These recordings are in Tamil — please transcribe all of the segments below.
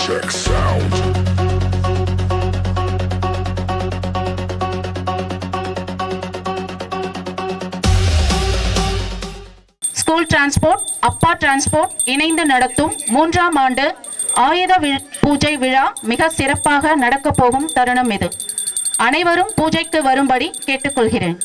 Check sound. ஸ்கூல் டிரான்ஸ்போர்ட் அப்பா டிரான்ஸ்போர்ட் இணைந்து நடத்தும் 3ஆம் ஆண்டு ஆயுத பூஜை விழா மிக சிறப்பாக நடக்கப் போகும் தருணம் இது. அனைவரும் பூஜைக்கு வரும்படி கேட்டுக்கொள்கிறேன்.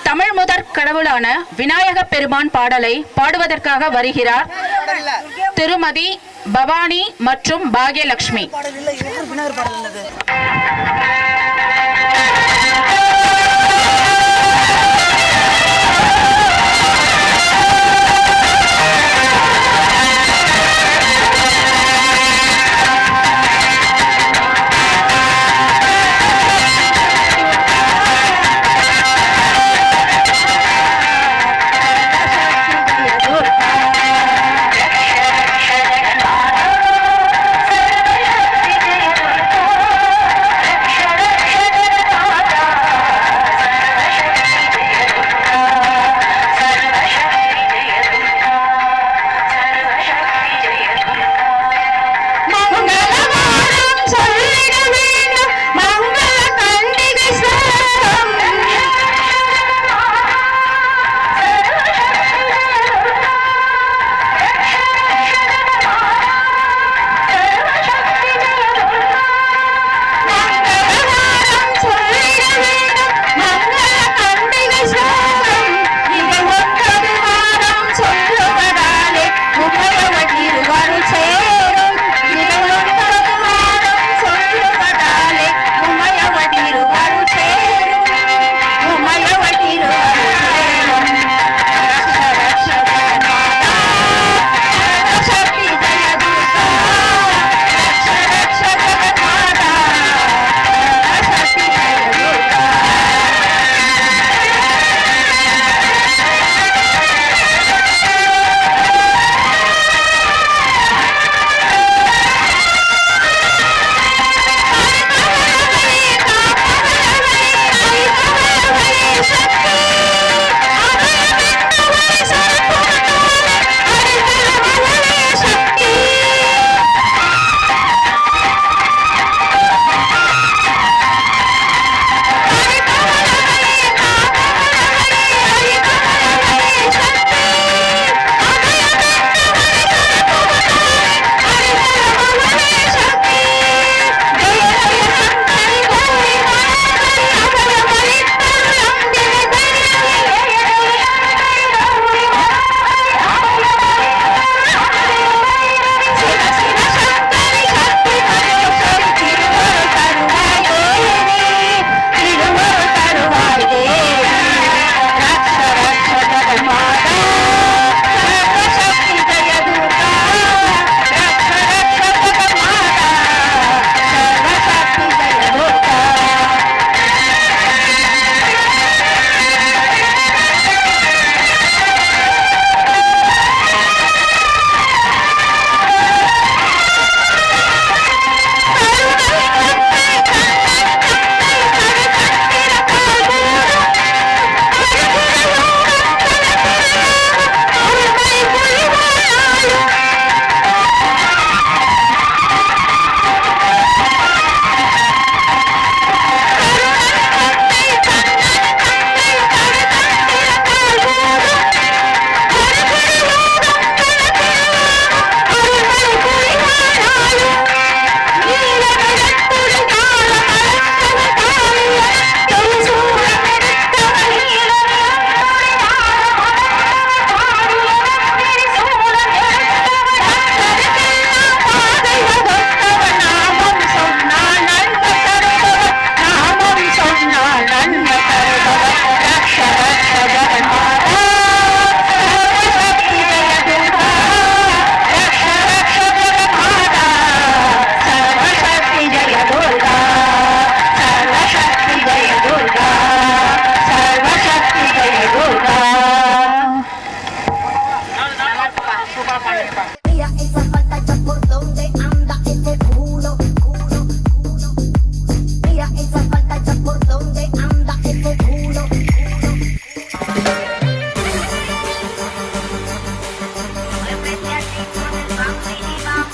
தமிழ் முதற் கடவுளான விநாயக பெருமான் பாடலை பாடுவதற்காக வருகிறார் திருமதி பவானி மற்றும் Bhagyalakshmi. Mira esa falta ya por donde anda ese culo, culo, culo. Mira esa falta ya por donde anda ese culo, culo. Muévete así con el bambini bam.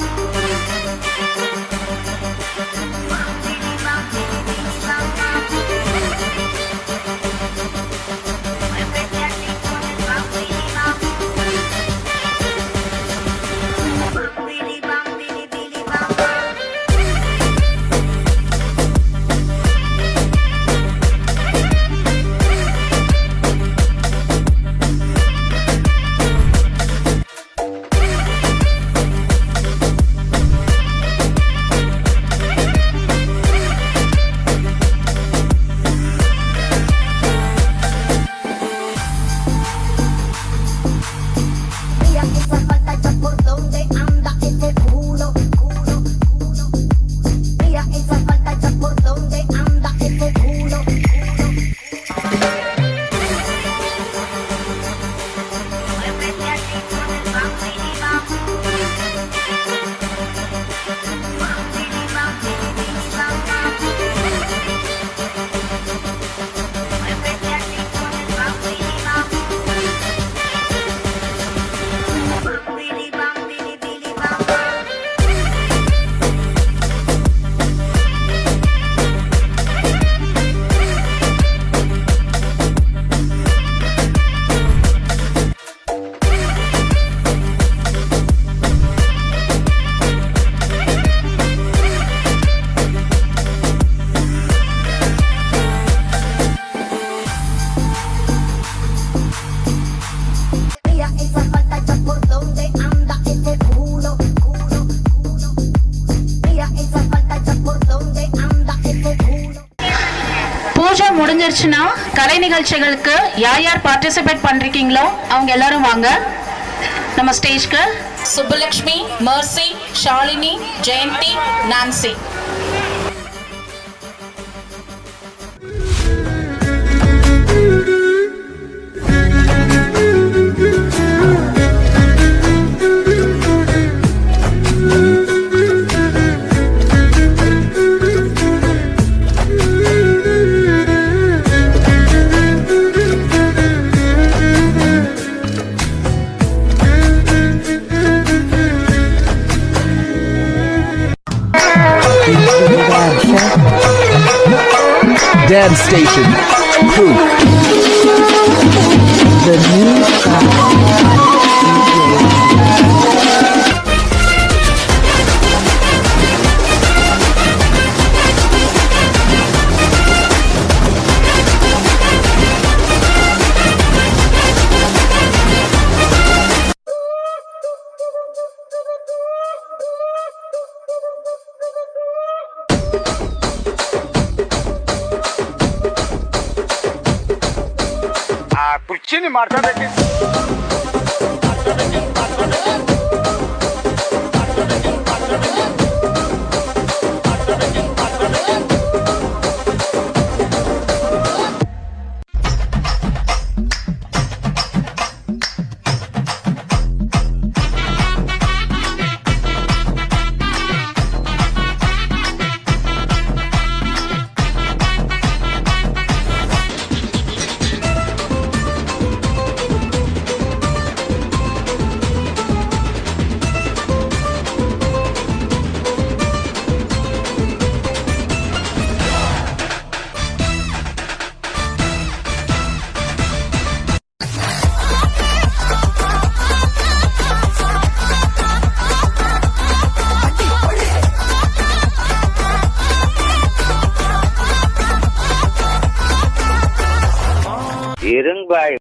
Bambini bam, bambini bam bam. Muévete así con el bambini bam. Bambini bam, bini bini bam bam. Mira esa falta ya por donde anda ese culo, culo, culo. Mira esa falta ya por donde anda ese culo, culo. Muévete así con el bambini bam. Bambini bam, bini bam bam. Muévete así con el bambini bam. Bambini bam, bini bini bam bam. Mira esa falta ya por donde anda ese culo, culo, culo. Mira esa falta ya por donde anda ese culo. பூஜை முடிஞ்சிருச்சுன்னா கலை நிகழ்ச்சிகளுக்கு யார் யார் பார்ட்டிசிபேட் பண்றீங்களோ அவங்க எல்லாரும் வாங்க நம்ம ஸ்டேஜ்க்கு. Subbulakshmi, Mercy, Shalini, Jayanthi, Nancy. Dance Station. Proof. The new ಕುರ್ಚಿನಿ ಮಾತಾಡಕ್ಕೆ இருங்பாய்.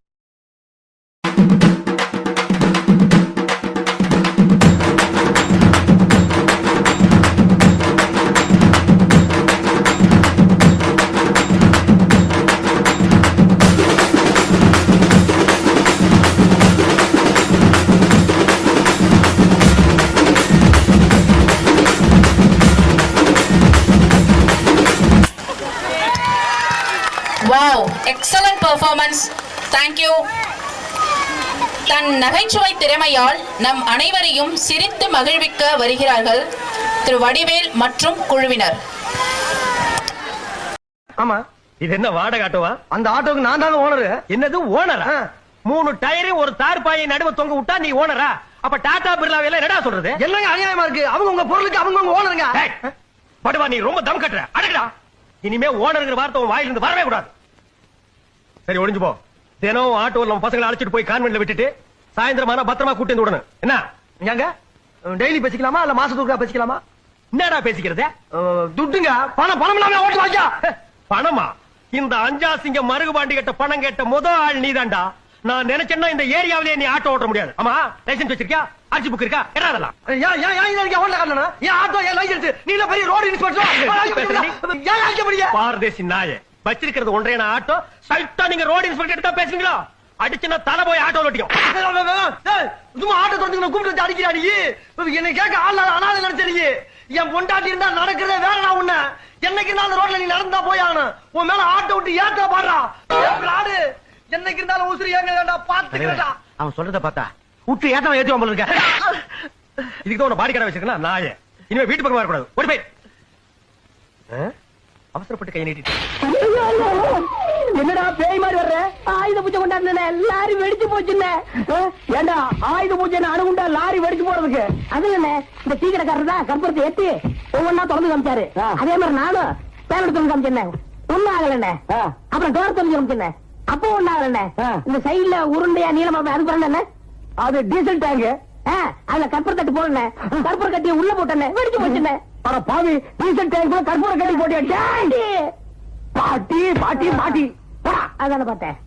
Wow, excellent performance. Thank you. தன் நகைச்சுவை திறமையால் நம் அனைவரையும் சிரித்து மகிழ்விக்க வருகிறார்கள் திரு வடிவேல் மற்றும் குழுவினர். ஆமா, இது என்ன வாடகை ஆட்டோவா? அந்த ஆட்டோக்கு நான் தாங்க ஓனர். என்னது ஓனரா? 3 டயரு ஒரு தார் பாயை நடுவ தொங்க விட்டா நீ ஓனரா? அப்ப டாடா பிர்லாவில என்னடா சொல்றது? என்னங்க அநியாயமா இருக்கு? அவங்க உங்க பொருளுக்கு அவங்க ஓனருங்க. படுவா, நீ ரொம்ப தம் கட்டுற. அடடா, இனிமே ஓனர்ங்கிற வார்த்தை உன் வாயிலிருந்து வரவே கூடாது. சரி, ஒளிஞ்சு போ. தினம் ஆட்டோல நம்ம பசங்களை அழைச்சிட்டு போய் கான்வென்ட்ல விட்டுட்டு சாயந்தரமான பத்திரமா கூட்டி வந்து விடணும். என்ன நீங்க டெய்லி பேசிக்கலாமா இல்ல மாசத்துக்கு பேசிக்கலாமா? என்னடா பேசிக்கிறது? துட்டுங்க, பணம் பணம் இல்லாம ஓட்டு வாங்க. பணமா? இந்த அஞ்சாசிங்க மருகுபாண்டி கிட்ட பணம் கேட்ட முதல் ஆள் நீதான்டா. நான் நினைச்சேன்னா இந்த ஏரியாவிலே நீ ஆட்டோ ஓட்ட முடியாது. ஆமா, லைசென்ஸ் வச்சிருக்கியா? ஆர்சி புக் இருக்கா? என்ன அதெல்லாம்? பாரதேசி நாய வச்சிருக்கிறது ஒன்றே ஆட்டோ. சைட்டா நீங்க ரோடு இன்ஸ்பெக்டர் தான் பேசுறீங்களா? அடிச்சுன்னா தலை போய் ஆட்டோ ஓட்டிக்கும். சும்மா ஆட்டோ தொடர்ந்து கூப்பிட்டு அடிக்கிறா நீ. என்னை கேட்க ஆள் அனாதை நினைச்ச நீ. என் பொண்டாட்டி இருந்தா நடக்கிறதே வேற. நான் உன்ன என்னைக்கு இருந்தாலும் ரோட்ல நீ நடந்தா போய் ஆகணும். உன் மேல ஆட்டோ விட்டு ஏத்த பாடுறா. என்னைக்கு இருந்தாலும் உசுறு ஏங்க பாத்துக்கிறா. அவன் சொல்றத பார்த்தா விட்டு ஏத்தவன் ஏத்துவான் போல இருக்க. இதுக்கு தான் உன்னை பாடி கடை வச்சிருக்கா நாயே. இனிமே வீட்டு பக்கம் வரக்கூடாது. ஓடி போய். அவசரப்பட்டு கை நீட்டிட்டு என்னடா பேய் மாதிரி வர்ற? ஆயுத பூஜை கொண்டாடுன லாரி வெடிச்சு போச்சுன்னு. ஏண்டா ஆயுத பூஜை அணுகுண்டா லாரி வெடிச்சு போறதுக்கு? அது என்ன, இந்த டீ கடைக்காரர் தான் கற்பூரத்தை ஏத்தி ஒவ்வொன்னா திறந்து காமிச்சாரு. அதே மாதிரி நானும் பேன் எடுத்து காமிச்சேன். ஒண்ணும் ஆகலண்ணே. அப்புறம் டோர் தெரிஞ்சு காமிச்சேன். அப்போ ஒண்ணு ஆகலண்ணே. இந்த சைடுல உருண்டையா நீளமா அது பிறந்த என்ன? அது டீசல் டேங்க். அதுல கற்பூர கட்டி போடுன. கற்பூர கட்டி உள்ள போட்டேன், வெடிச்சு போச்சுண்ணே. ஆனா பாவி, டீசல் டேங்க் கற்பூர கட்டி போட்டியா? பாட்டி பாட்டி பாட்டி அதான பார்த்தேன்.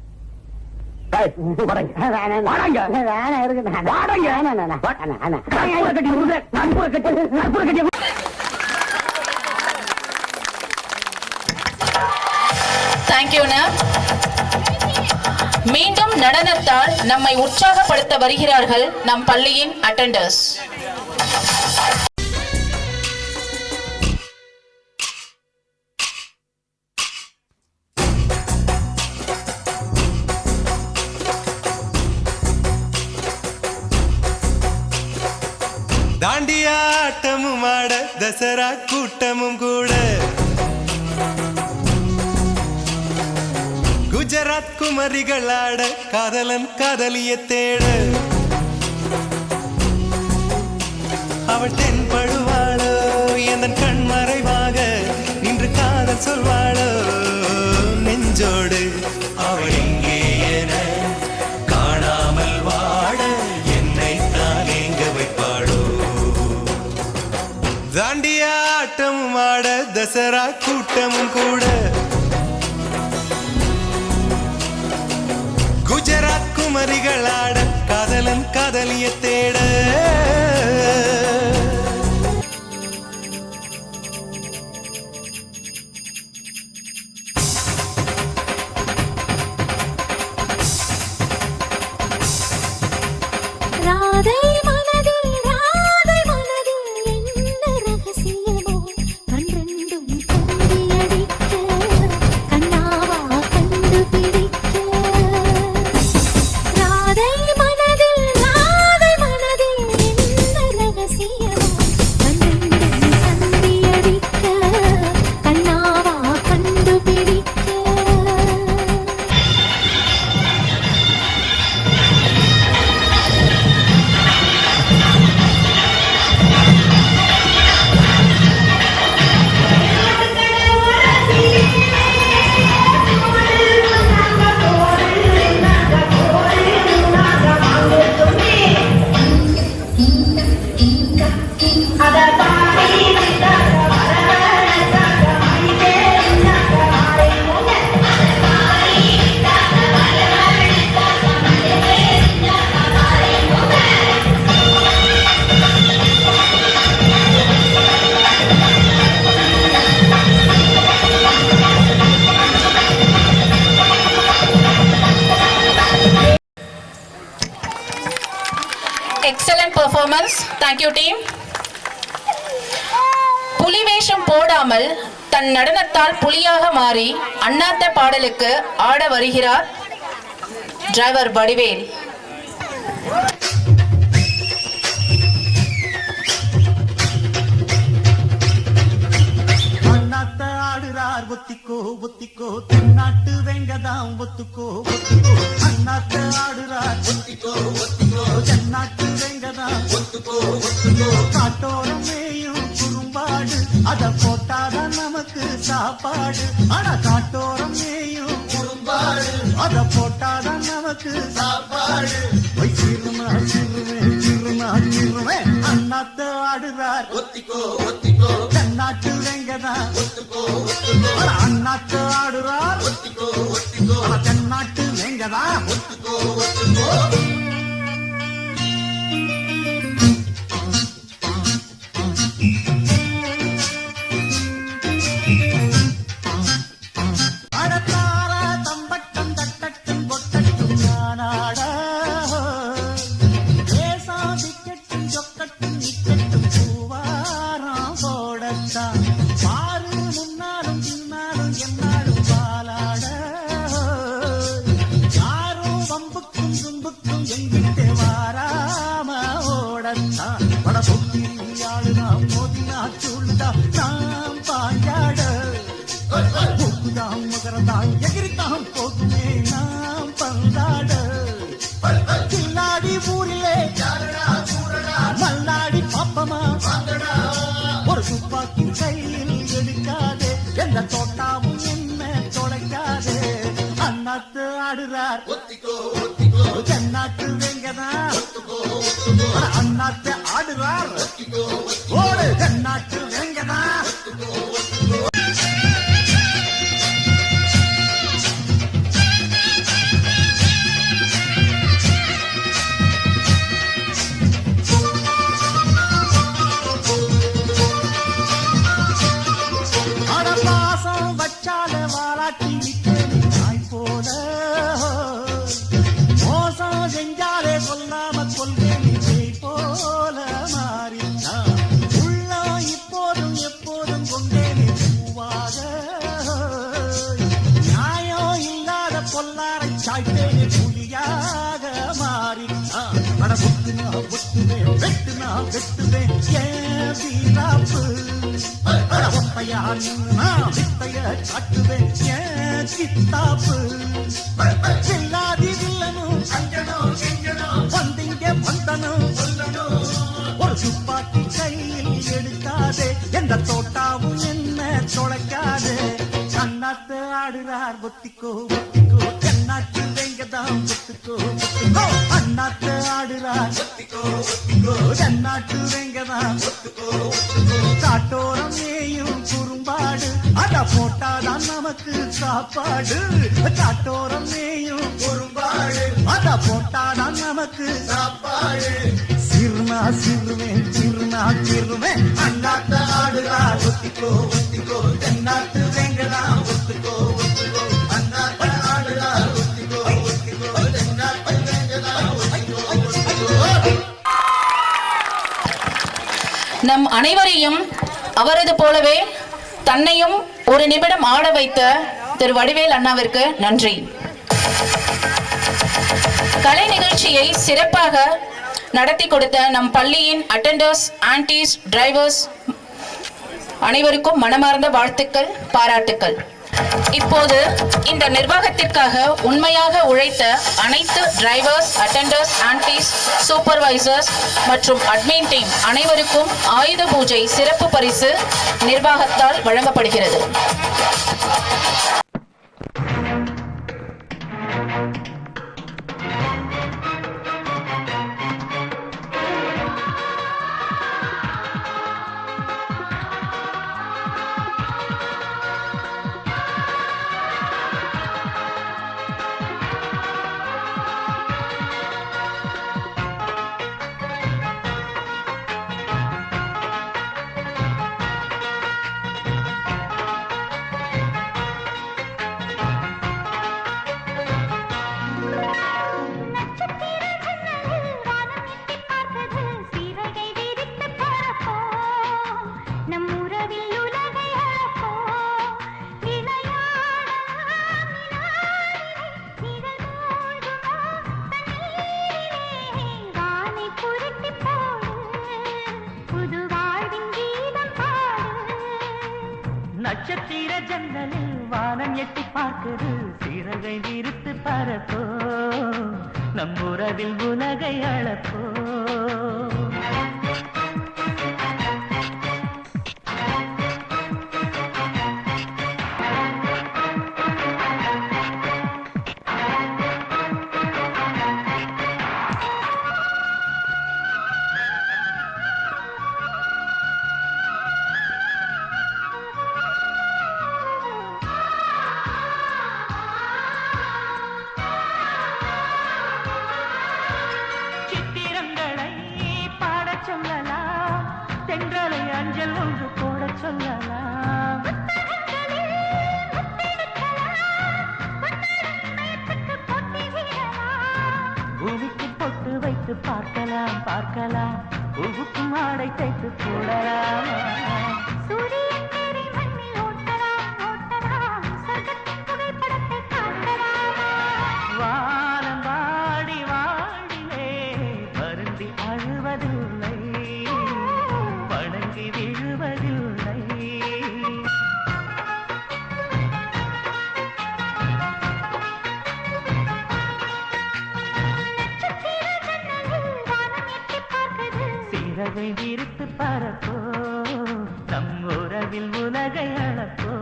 மீண்டும் நடனத்தால் நம்மை உற்சாகப்படுத்த வருகிறார்கள் நம் பள்ளியின் அட்டெண்டர்ஸ். தாண்டியாட்டமும் ஆட தசரா கூட்டமும் கூட குஜராத் குமரிகள் ஆட காதலன் காதலிய தேட அவள் தென்படுவாளோ என் கண் மறைவாக நின்று காதல் சொல்வாளோ நெஞ்சோடு அவள் எங்கே என காணாமல் வாட என்னை தான் எங்க வைப்பாளோ. தாண்டியாட்டமும் ஆட தசரா கூட்டமும் கூட குஜராத் குமரிகள் ஆட காதலன் காதலிய தேட Excellent performance. Thank you team. புலி வேஷம் போடாமல் தன் நடனத்தால் புலியாக மாறி அண்ணாத்த பாடலுக்கு ஆட வருகிறார் டிரைவர் வடிவேல். அண்ணாத்த ஆடுறார் ஒத்திக்கோ ஒத்திக்கோ தென்னாட்டு வெங்கதாம் ஒத்துக்கோ ஒத்துக்கோ அண்ணாத்த ஆடுறார் ஒத்திக்கோ ஒத்திக்கோ தென்னாட்டு வெங்கதாம் ஒத்துக்கோ ஒத்துக்கோ காட்டோரம் மேயும் குறும்பாடு அத போட்டாதான் நமக்கு சாப்பாடு ஆனா காட்டோரம் மேயும் குறும்பாடு அத போட்டாதான் நமக்கு சாப்பாடு போய் சிறுமா சிறுமே அண்ணாத்த ஆடுறார் ஒத்திக்கோ ஒத்திக்கோ தென்னாட்டு வெங்கதான் ஒத்துக்கோ ஒத்துக்கோ அண்ணாத்து ஆடுறார் ஒத்திக்கோ ஒத்திக்கோ தென்னாட்டு வெங்கதா ஒத்துக்கோ ஒத்துக்கோ அடத்தார தம்பட்டம் தட்டட்டும் பொட்டட்டும் நானாட தேசாதிக்கட்டும் சொக்கட்டும் நிக்கட்டும் பூவாரம் போடத்தான் பாரு முன்னாலும் பின்னாலும் என்னாலும் பாலாட யாரும் வம்புக்கும் தும்புக்கும் எங்கிட்ட வாராம ஓடத்தான் பட பொங்கி ஆளுதான் மோதினா சூழ்ந்தா நாம் பாஞ்சாட மூக்குதாம் மகரதாம் எகிரித்தாம் போகுமே நாம் பந்தாட கில்லாடி ஊரிலே மல்லாடி பாப்பமா ஒரு துப்பாக்கி கையில் எடுக்காதே எந்த தோட்டாவும் என்ன தொலைக்காதே அண்ணாத்து ஆடுறார் ஒத்திக்கோ ஒத்திக்கோ தென்னாட்டு வெங்கதா அண்ணாத்து ஆடுறார் ஒத்திக்கோ ஓடு தென்னாட்டு வெங்கதா பாசம் வச்சால வாராட்டி நாய் போல மோசம் செஞ்சாலே கொல்லாம கொள்கை போல மாறினா உள்ள இப்போதும் எப்போதும் கொண்டேனே பூவாக நியாயம் இல்லாத பொல்லாரை சாய்த்தேனே புலியாக மாறினா பட புத்துனா புத்துவே வெட்டுனா வெட்டுவே ஏன் வீராப்பு ஒத்தையா வித்தைய காட்டுவேன் ஏன் கித்தாப்பு செல்லாதி வில்லனும் வந்தீங்க வந்தனும் ஒரு துப்பாக்கி கையில் எடுக்காதே எந்த தோட்டாவும் என்ன தொலைக்காதே கண்ணாத்து ஆடுறார் ஒத்திக்கோ ஒத்திக்கோ தென்னாட்டு வெங்கதாம் ஒத்துக்கோ ஒத்துக்கோ அண்ணாத்து ஆடுறார் ஒத்திக்கோ ஒத்திக்கோ தென்னாட்டு வெங்கதாம் ஒத்துக்கோ ஒத்துக்கோ காட்டோரம் மேயும் குறும்பாடு அத போட்டாதான் நமக்கு சாப்பாடு காட்டோரம் மேயும் குறும்பாடு அத போட்டாதான் நமக்கு சாப்பாடு சிறுனா சிறுமே அண்ணாத்த ஆடுறார் ஒத்திக்கோ ஒத்திக்கோ தென்னாட்டு வெங்கதா ஒத்துக்கோ ஒத்துக்கோ அண்ணாத்த ஆடுறார் ஒத்திக்கோ ஒத்திக்கோ தென்னாட்டு வெங்கதா ஒத்திக்கோ ஒத்திக்கோ. நம் அனைவரையும் அவரது போலவே தன்னையும் ஒரு நிமிடம் ஆட வைத்த திரு வடிவேல் அண்ணாவிற்கு நன்றி. கலை நிகழ்ச்சியை சிறப்பாக நடத்தி கொடுத்த நம் பள்ளியின் அட்டெண்டர்ஸ், ஆன்டிஸ், டிரைவர்ஸ் அனைவருக்கும் மனமார்ந்த வாழ்த்துக்கள், பாராட்டுக்கள். இப்போது இந்த நிர்வாகத்திற்காக உண்மையாக உழைத்த அனைத்து டிரைவர்ஸ், அட்டெண்டர்ஸ், ஆன்டிஸ், சூப்பர்வைசர்ஸ் மற்றும் அட்மின் டீம் அனைவருக்கும் ஆயுத பூஜை சிறப்பு பரிசு நிர்வாகத்தால் வழங்கப்படுகிறது. நட்சத்திர ஜன்னலில் வானம் எட்டி பார்க்குது சிறகை விரித்து பறப்போ நம் உறவில் உலகை அளப்போ சித்திரங்களை பாடச் சொல்லலாம் தென்றலை அஞ்சல் ஒன்று போடச் சொல்லலாம் பூமிக்கு பொட்டு வைத்து பார்க்கலாம் பார்க்கலாம் பூவுக்கும் ஆடை தைத்து போடலாம் வானம் வாடி வாடிலே வருந்தி அழுவதில்லை வணங்கி விழுவதில்லை சிறகை விரித்து பறப்போ நம் உறவில் உலகை அளப்போ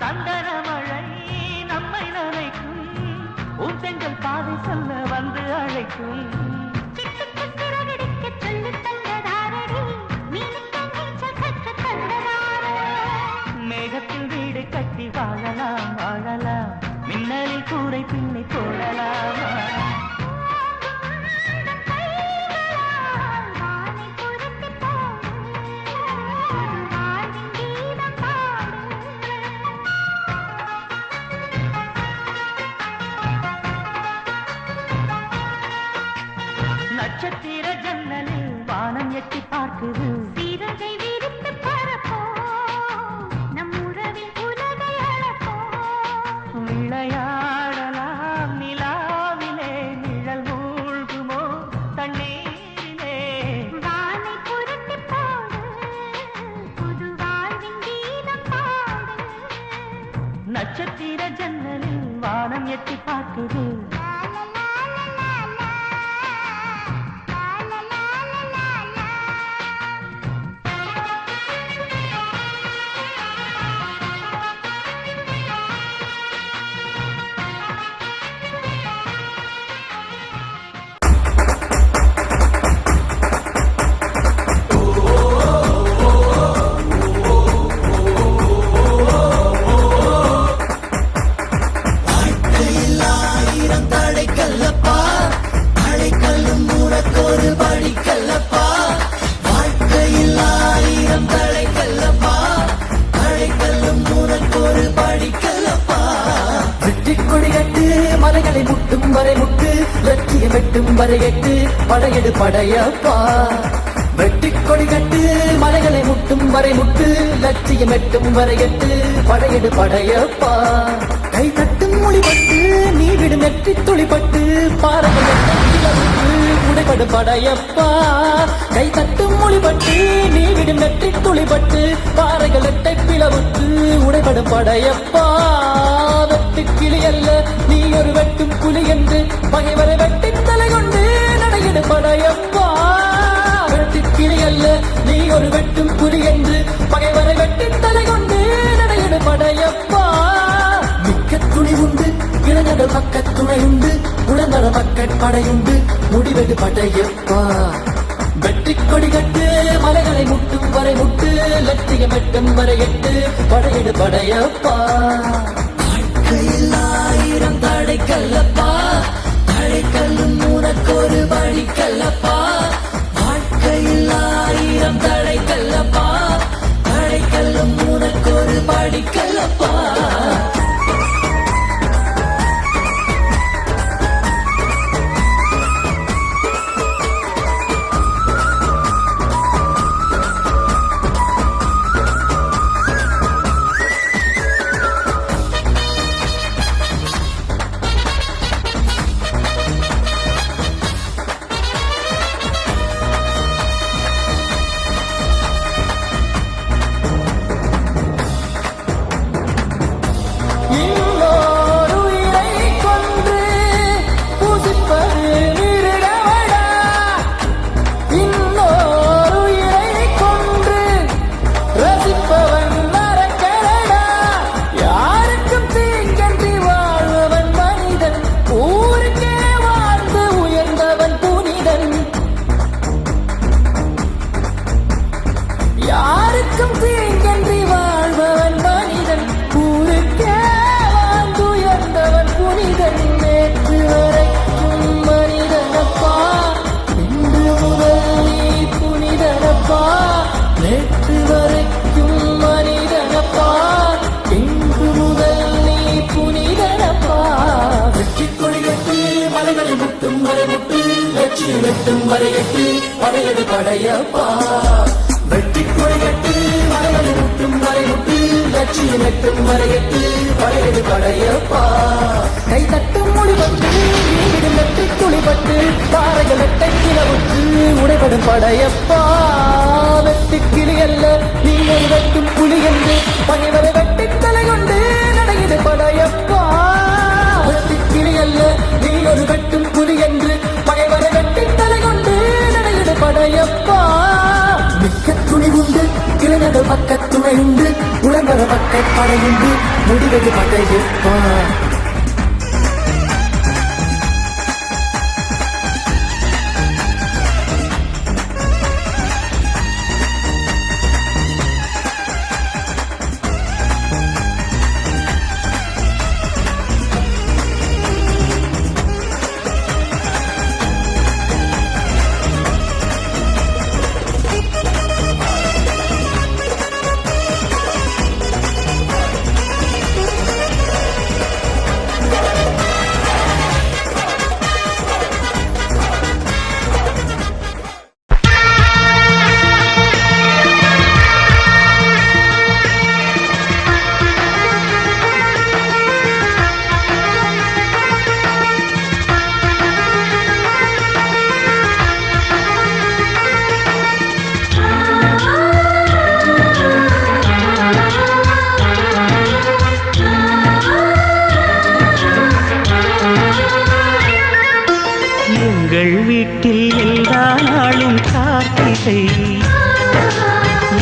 சந்தனமழை நம்மை நனைக்கும் ஊந்தெங்கள் பாதை சொல்ல வந்து அழைக்கும் மேகத்தில் வீடு கட்டி வாழலாம் வாழலாம் மின்னலில் கூரை பின்னி போடலாமா நட்சத்திர ஜன்னலில் வானம் எட்டி பார்க்குது சிறகை விரித்து பறப்போ நம் உறவில் உலகை அளப்போ விளையாடலாம் நிலாவிலே நிழல் மூழ்குமோ தண்ணீரிலே வானை புரட்டி போடு புது வாழ்வின் கீதம் பாடு நட்சத்திர ஜன்னலில் வானம் எட்டி பார்க்குது மலைகளை முட்டும் வரை முட்டு லட்சியம் வெட்டும் வரை எட்டு படையெடு படையப்பா வெட்டிக் கொடி கட்டு மலைகளை முட்டும் வரை முட்டு லட்சியம் எட்டும் வரை எட்டு படையெடு படையப்பா கை தட்டும் மொழிபட்டு நீ விடு நெற்றி துளிப்பட்டு பாறைகள் உடைபடு படையப்பா கை தட்டும் மொழிபட்டு நீ விடும் நெற்றி துளிப்பட்டு பாறைகள் எட்டை பிளவுட்டு உடைபடு படையப்பா வெட்டு கிளி அல்ல நீ ஒரு வெட்டும் புலி என்று பகைவரை வெட்டின் தலை கொண்டு நடையிடு படையப்பா வெட்டு கிளி அல்ல நீ ஒரு வெட்டும் புலி என்று பகைவரை வெட்டின் தலை கொண்டு நடையிடு படையப்பா மிக்க துணி உண்டு இளைஞர்கள் பக்க துணை உண்டு உடனட பக்கட் படையுண்டு முடிவெடு படையப்பா வெற்றி கொடி கட்டு மலைகளை முட்டும் வரை முட்டு லட்சியம் எட்டும் வரை எட்டு படையிடு படையப்பா வாழ்க்கையில் 1000 தடை தடைக்கல்லப்பா தடைக்கல்லும் உனக்கொரு வழிக்கல்லப்பா வாழ்க்கையில் 1000 தடைக்கல்லப்பா தடைக்கல்லும் உனக்கொரு படிக்கல்லப்பா வெட்டும் வரையட்டு படையது படையப்பா வெட்டி கொடையட்டு மலைகளை முட்டும் வரைமுட்டு லட்சியம் எட்டும் வரையட்டு படையது படையப்பா கை தட்டும் மொழிபட்டு வீடு நட்டு துளிபட்டு பாறைகள் வெட்டை கிளவுட்டு உடைபடும் படையப்பா வெட்டு கிளி அல்ல நீங்கள் வெட்டும் புலி என்று பகைவரை வெட்டி தலை கொண்டு நடையுது படையப்பா வெட்டு கிளி அல்ல நீங்கள் வெட்டும் புலி என்று பகைவரை வெட்டி தலை கொண்டு நடையுது படையப்பா மிக்க துணிவுண்டு இளைஞர்கள் பக்கத்துணை உண்டு உடம்பர பக்க படையுண்டு முடிவது படையப்பா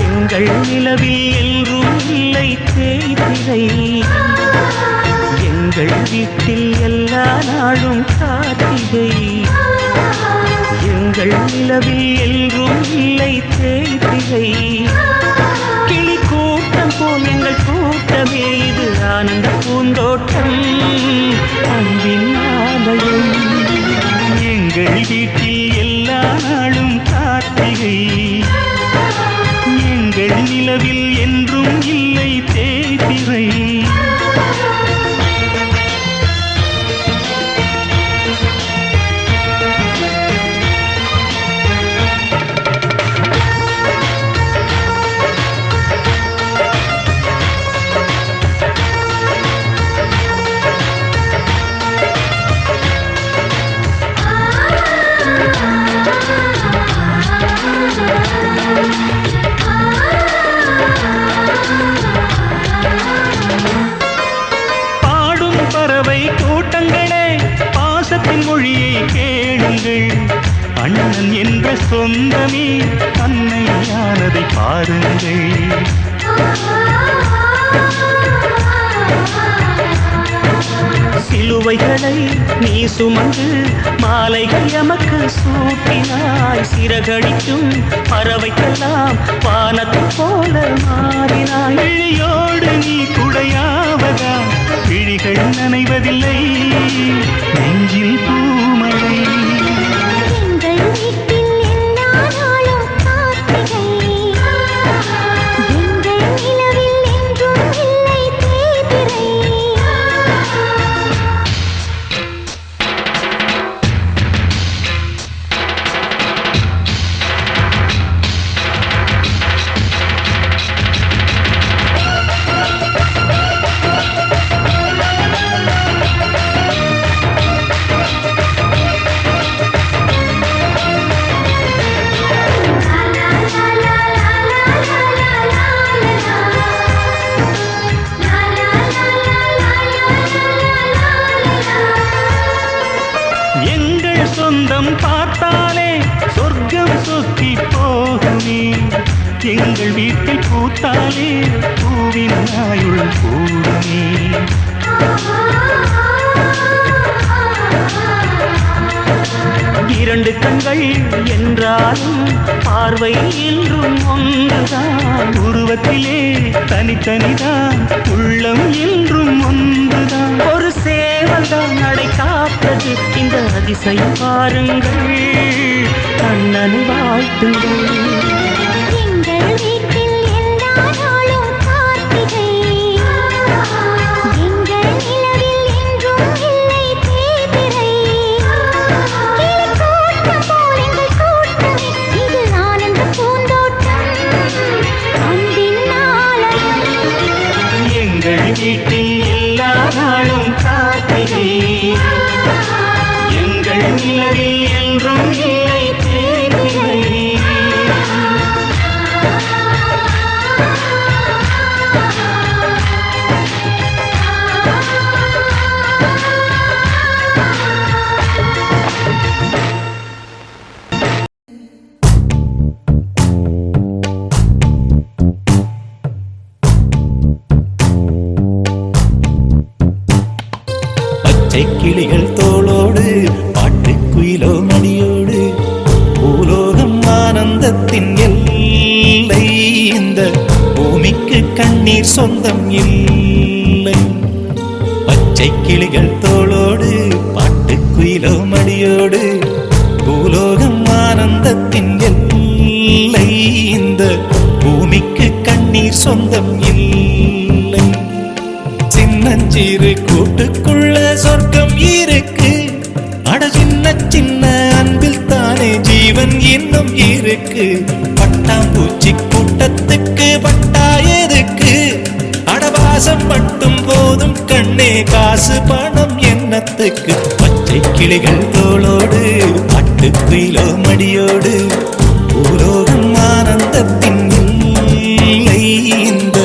எங்கள் நிலவில் எல்லோரும் இல்லை தேய்திரை எங்கள் வீட்டில் எல்லா நாளும் கார்த்திகை எங்கள் நிலவில் எல்லோரும் இல்லை தேய்திரை கிளி கூட்டம் போல் எங்கள் கூட்டமே இது ஆனந்த பூந்தோட்டம் அன்பின் ஆலயம் எங்கள் வீட்டில் எல்லா நாளும் கார்த்திகை எங்கள் நிலவில் என்றும் இல்லை தேய்பிறை அண்ணன் என்ற சொந்தமே அன்னையானதை பாருங்கள் சிலுவைகளை நீ சுமந்து மாலைகள் எமக்கு சூட்டினாய் சிறகடிக்கும் பறவைக்கெல்லாம் வானத்தை போல மாறினாய் விழியோடு நீ குடையாவதா விழிகள் நனைவதில்லை நெஞ்சில் பூமழை. எங்கள் வீட்டில் எல்லா நாளும் கார்த்திகை. எங்கள் நிலவில் என்றும் இல்லை தேய்பிறை. எங்கள் சொந்தம் பார்த்தாலே சொர்க்கம் சொத்தி போகுமே. எங்கள் வீட்டில் பூத்தாலே பூவின் ஆயுள் கூடுமே. இரண்டு கண்கள் என்றாலும் பார்வை என்றும் ஒன்றுதான். உருவத்திலே தனித்தனிதான், உள்ளம் என்றும் ஒன்றுதான். ஒரு சேவல்தான் நடை காப்பது இந்த அதிசயம் பாருங்கள். கண்ணனை வாழ்த்துங்கள். எங்கள் வீட்டில் எல்லா நாளும் கார்த்திகை. எங்கள் நிலவில் என்றும் இல்லை தேய்பிறை. கிளிக்கூட்டம் போல் எங்கள் கூட்டமே, இது ஆனந்த பூந்தோட்டம், அன்பின் ஆலயம். எங்கள் வீட்டில் எல்லா நாளும் கார்த்திகை. எங்கள் நிலவில் என்றும் இல்லை தேய்பிறை. பச்சை கிளிகள் தோளோடு பாட்டுக்குயிலோ மணியோடு பூலோகம் ஆனந்தத்தின் எல்லை. இந்த பூமிக்கு கண்ணீர் சொந்தம் இல்லை. பச்சை கிளிகள் தோளோடு பாட்டுக்குயிலோ மணியோடு பூலோகம் ஆனந்தத்தின் எல்லை. இந்த பூமிக்கு கண்ணீர் சொந்தம் இல்லை. சின்னஞ்சிறு கூட்டுக்குள்ள சொர்க்கம் இருக்கு. அட சின்ன சின்ன அன்பில் தானே ஜீவன் இன்னும் இருக்கு. பட்டாம்பூச்சி கூட்டத்துக்கு பட்டா எதுக்கு? அடவாசம் மட்டும் போதும் கண்ணே, காசு பணம் என்னத்துக்கு? பச்சை கிளிகள் தோளோடு பாட்டுக்குயிலோ மடியோடு பூலோகம் ஆனந்தத்தின் இல்லை. இந்த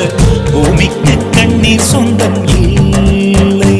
பூமிக்கு கண்ணீர் சொந்தம் இல்லை.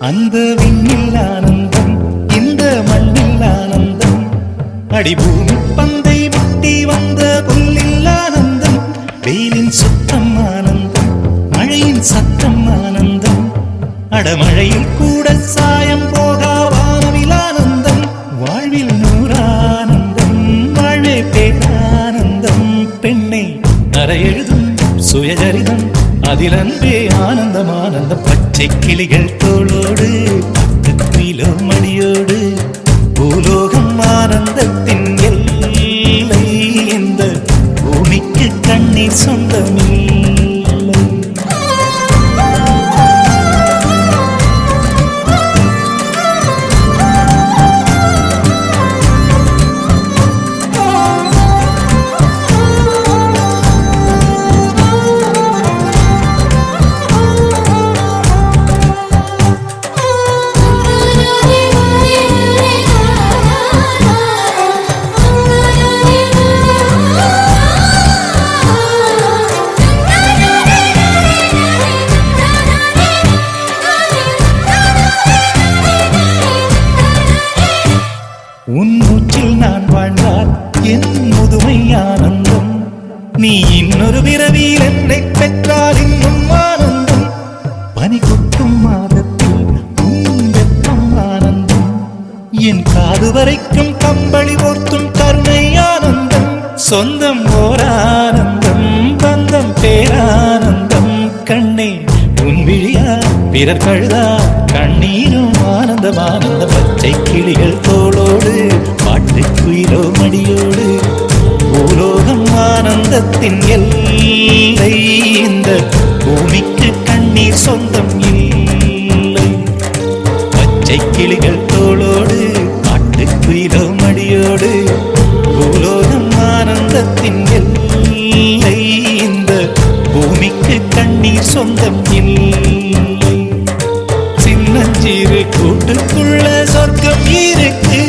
அந்த விண்ணில் ஆனந்தம், இந்த மண்ணில் ஆனந்தம். அடிபூமி பந்தை விட்டி வந்த புல்லில் ஆனந்தம். வெயிலின் சுத்தம் ஆனந்தம், மழையின் சத்தம் ஆனந்தம். அடமழையில் கூட சாயம் போகா வானவில் ஆனந்தம். வாழ்வில் நூறானந்தம், வாழ்வே பேரானந்தம். பெண்ணை அறை எழுதும் சுயசரிதம், அதில் அன்பே ஆனந்தம் ஆனந்தம். பச்சை கிளிகள் தோளோடு பாட்டுக்குயிலோ மடியோடு பூலோகம் ஆனந்தத்தின் எல்லை. இந்த பூமிக்கு கண்ணீர் சொந்தமில்லை. புதுமை ஆனந்தம். நீ இன்னொரு பிறவியில் என்னை பெற்றால் இன்னும் ஆனந்தம். பனி கொட்டும் மாதத்தில் வெப்பம் ஆனந்தம். என் காது வரைக்கும் கம்பளி போர்த்தும் கருணை ஆனந்தம். சொந்தம் ஓர் ஆனந்தம், பந்தம் பேரானந்தம். கண்ணே உன் விழியா பிறர் கழுதா கண்ணீரும் ஆனந்தம் ஆனந்தம். பச்சை கிளிகள் தோளோடு பாட்டு குயிலோ மடியோடு பூலோகம் ஆனந்தத்தின் எல்லை. இந்த பூமிக்கு கண்ணீர் சொந்தம் இல்லை. பச்சை கிளிகள் தோளோடு பாட்டு குயிலோ மடியோடு பூலோகம் ஆனந்தத்தின் எல்லை. இந்த பூமிக்கு கண்ணீர் சொந்தம் இல்லை. சின்னஞ்சிறு கூட்டுக்குள்ள சொர்க்கம் இருக்கு.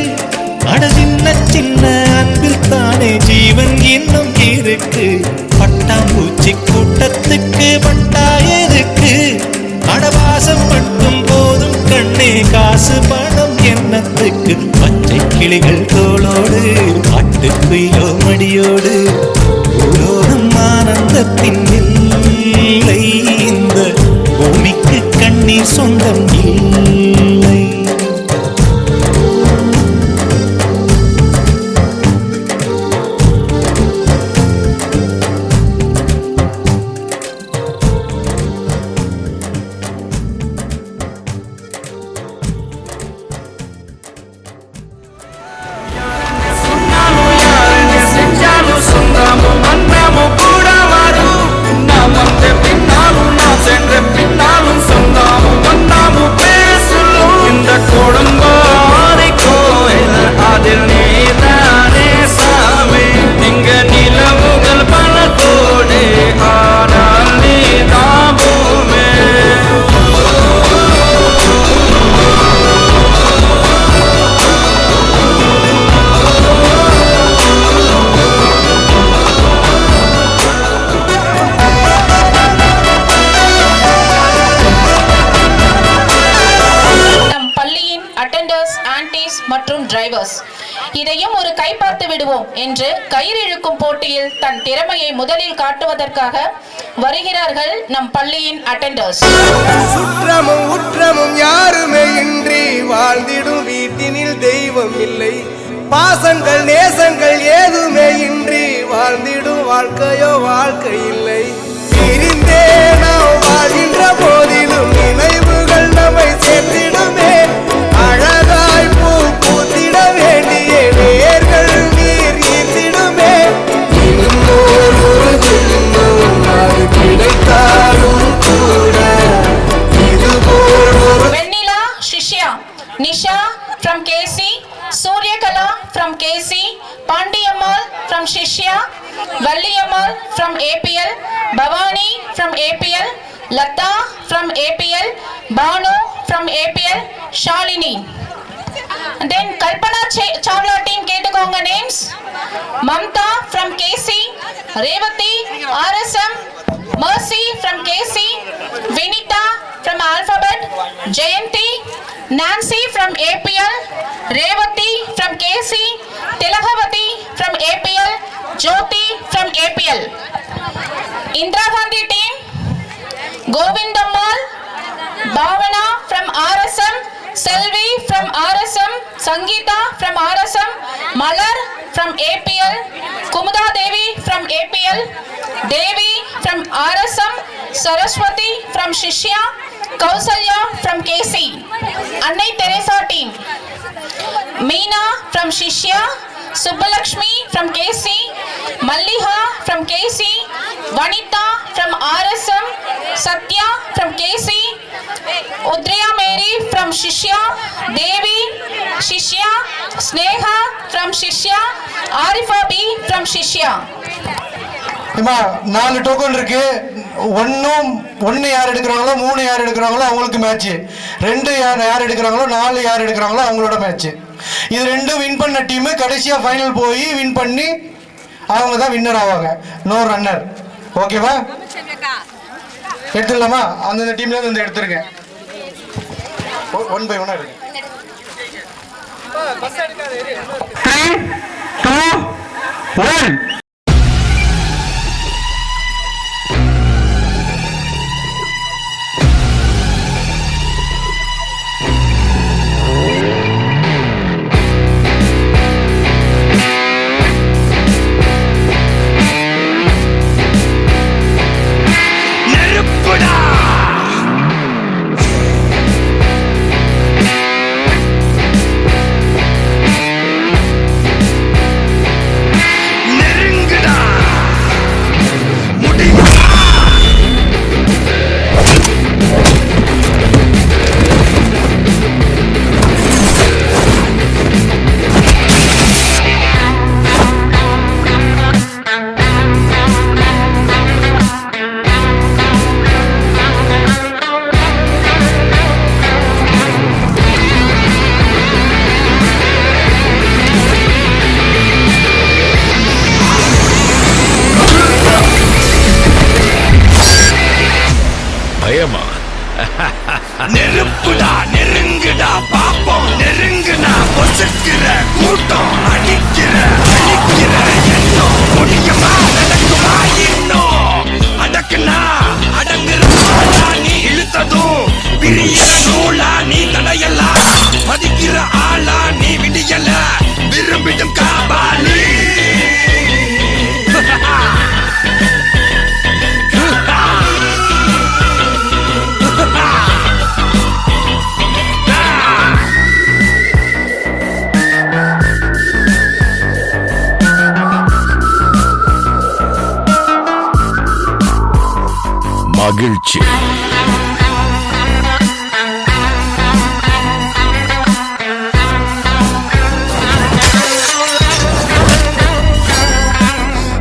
அட சின்ன சின்ன அன்பில் தானே ஜீவன் இன்னும் இருக்கு. பட்டாம்பூச்சி கூட்டத்துக்கு பட்டா எதுக்கு? அடவாசம் மட்டும் போதும் கண்ணே, காசு பணம் என்னத்துக்கு? பச்சை கிளிகள் தோளோடு பாட்டு குயிலோ மடியோடு பூலோகம் ஆனந்தத்தின் இல்லை. இந்த பூமிக்கு கண்ணீர் சொந்தம் இல்லை. மற்றும் டிரைவர்ஸ் இதையும் ஒரு கை பார்த்து விடுவோம் என்று கயிறு இழுக்கும் போட்டியில் தன் திறமையை முதலில் காட்டுவதற்காக வருகிறார்கள் நம் பள்ளியின் அட்டெண்டர்ஸ். சுற்றமும் உற்றமும் யாருமே இன்றி வாழ்ந்திடும் வீட்டினில் தெய்வம் இல்லை. பாசங்கள் நேசங்கள் ஏதுமே இன்றி வாழ்ந்திடும் வாழ்க்கையோ வாழ்க்கை இல்லை. பிரிந்தே நாம் வாழ்கின்ற போதிலும் நினைவுகள் நம்மை சேர்த்திடுமே. அழகாய் பூ பூத்திட வேண்டிய நேர்கள் நீர் ஈர்த்திடுமே. அது கிடைத்தாலும் கூட இதுபோல் வெண்ணிலா சிஷ்யா, Nisha from KC, Suryakala from KC, Pandiyammal from Shishya, Valliyammal from APL, Bhavani from APL, Lata from APL, Banu from APL, Shalini. And then Kalpana Chawla team ketukonga names. Mamta from KC, Revati RSM, Mercy from KC, Vinita from Alphabet, Jayanti, Nancy from APL, Revati from KC, Tilakavati from APL, Jyoti from APL. Indira Gandhi team, Govindammal, Bhavana from RSM, Selvi from RSM, Sangeeta from RSM, Malar from APL, Kumuda Devi from APL, Devi from RSM, Saraswati from Shishya, Kausalya from KC. Annai Teresa team, Meena from Shishya, Subbalakshmi from KC, Malliha from KC, Vanita from RSM, Satya from KC, Udriya Mary from Shishya, Devi Shishya, Sneha from Shishya, Arifa B from Shishya. இம்மா 4 டோக்கன் இருக்கு. ஒன்னு யார் எடுக்கிறாங்களோ 3 யார் எடுக்கிறாங்களோ அவங்களுக்கு மேட்ச். 2 யார் எடுக்கிறாங்களோ 4 யார் எடுக்கிறாங்களோ அவங்களோட மேட்ச். இது ரெண்டும் வின் பண்ண டீம் கடைசியா ஃபைனல் போய் வின் பண்ணி அவங்க தான் வின்னர் ஆவாங்க. No runner. ஓகேவா? எடுத்துடலாமா? அந்த டீம்ல இருந்து எடுத்துருங்க. 1 by 1 எடுங்க. 3 2 1. பயமா? நெருப்புடா, நெருங்குடா, பாப்போம் நெருங்குனா பொசுக்கிற கூட்டம், அடிக்கிற அழிக்கிற எண்ணம், முடியுமா நடக்குமா இன்னும், அடக்குனா அடங்குறா நீ இழுத்ததும், பிரியிற நூலா நீ தடையலாம், மதிக்கிற ஆளா நீ விடியல, விரும்பிடும் காபாலி. மகிழ்ச்சி.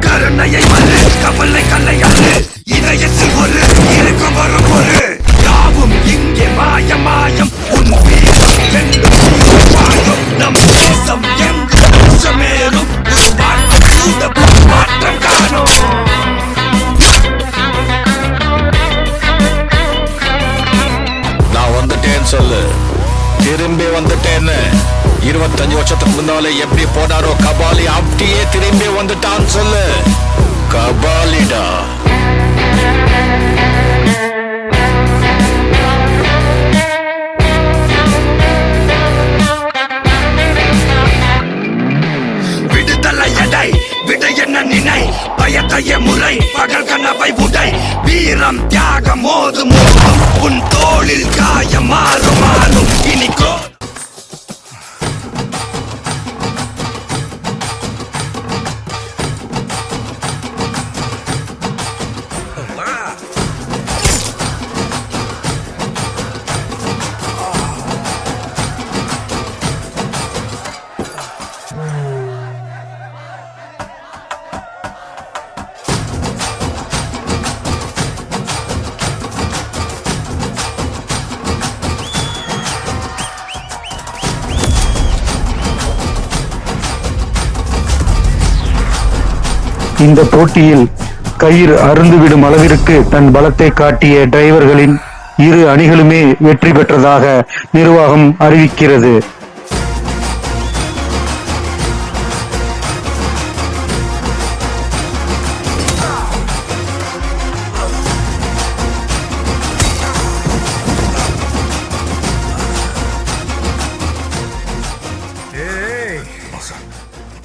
கருணையை மறு, கவலை கல்லையாறு, இதயத்தில் ஒரு இருக்கும் வரும் ஒரு, யாவும் இங்கே மாயம் மாயம், உன் வீரம் என்றும் வாழும், நம் தேசம் எங்கு உச்சமேறும், ஒரு வாழ்க்கை கூட மாற்றம் காணும். சொல்லு, திரும்பி வந்துட்டேன்னு. 25 வருஷத்துக்கு முன்னால எப்படி போனாரோ கபாலி, அப்படியே திரும்பி வந்துட்டான்னு சொல்லு. கபாலிடா. விடுதலை எடை, விடை என்ன நினை, பயத்தைய முறை, பகல் கனவை உடை, வீரம் தியாகம் மோது மோதும், உன் தோளில் காயம் மாறும் மாறும், இனிக்கோ. இந்த போட்டியில் கயிறு அருந்துவிடும் அளவிற்கு தன் பலத்தை காட்டிய டிரைவர்களின் இரு அணிகளுமே வெற்றி பெற்றதாக நிர்வாகம் அறிவிக்கிறது.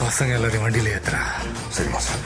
பசங்க எல்லாரையும் வண்டியில ஏத்துறா. சரி மாசம்.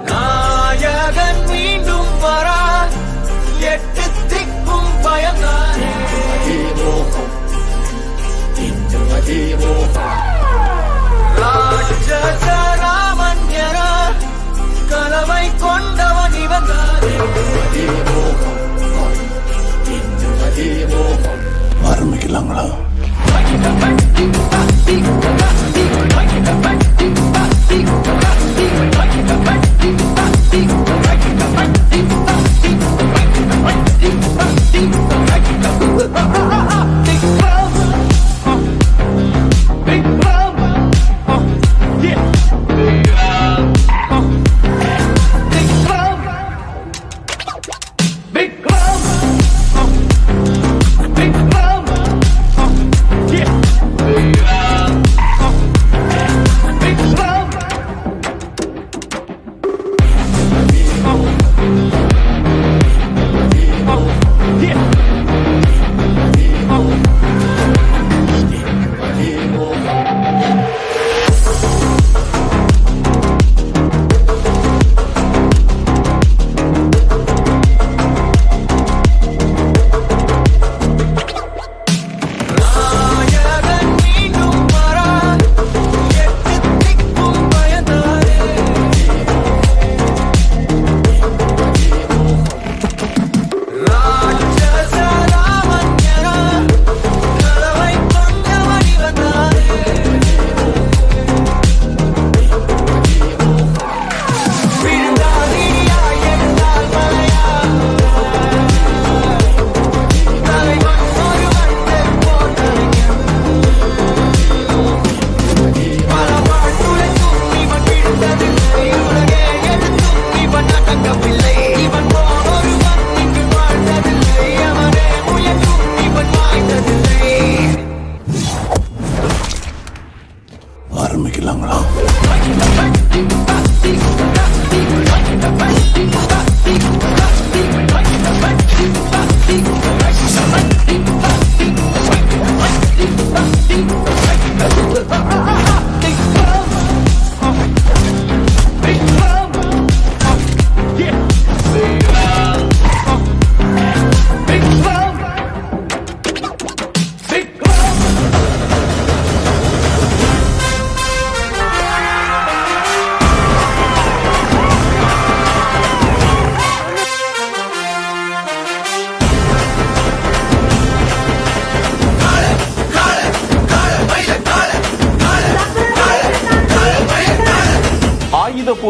நாயகன் மீண்டும் வரா, எட்டு திக்கும் பயந்தானே. ராஜராமன் என கலவை கொண்டவன் இவன் ஆரம்பிக்கலாங்களா?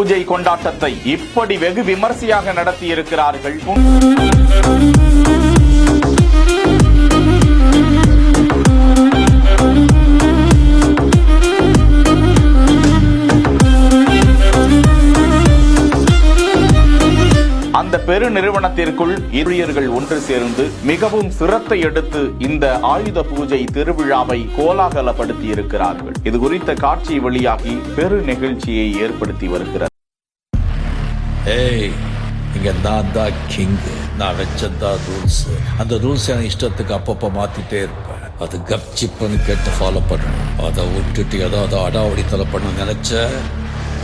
பூஜை கொண்டாட்டத்தை இப்படி வெகு விமர்சையாக நடத்தி இருக்கிறார்கள். அந்த பெரு நிறுவனத்திற்குள் ஊழியர்கள் ஒன்று சேர்ந்து மிகவும் சிரத்தை எடுத்து இந்த ஆயுத பூஜை திருவிழாவை கோலாகலப்படுத்தி இருக்கிறார்கள். இது குறித்த காட்சி வெளியாகி பெரு நிகழ்ச்சியை ஏற்படுத்தி வருகிறது. இங்க நான் தான் கிங், நான் வச்சதான் ரூல்ஸ். அந்த ரூல்ஸ் என் இஷ்டத்துக்கு அப்பப்போ மாத்திட்டே இருப்பேன். அது கப்சிப்புன்னு கேட்டு ஃபாலோ பண்ணணும். அதை விட்டுட்டு ஏதாவது அடாவடித்தலை பண்ண நினைச்ச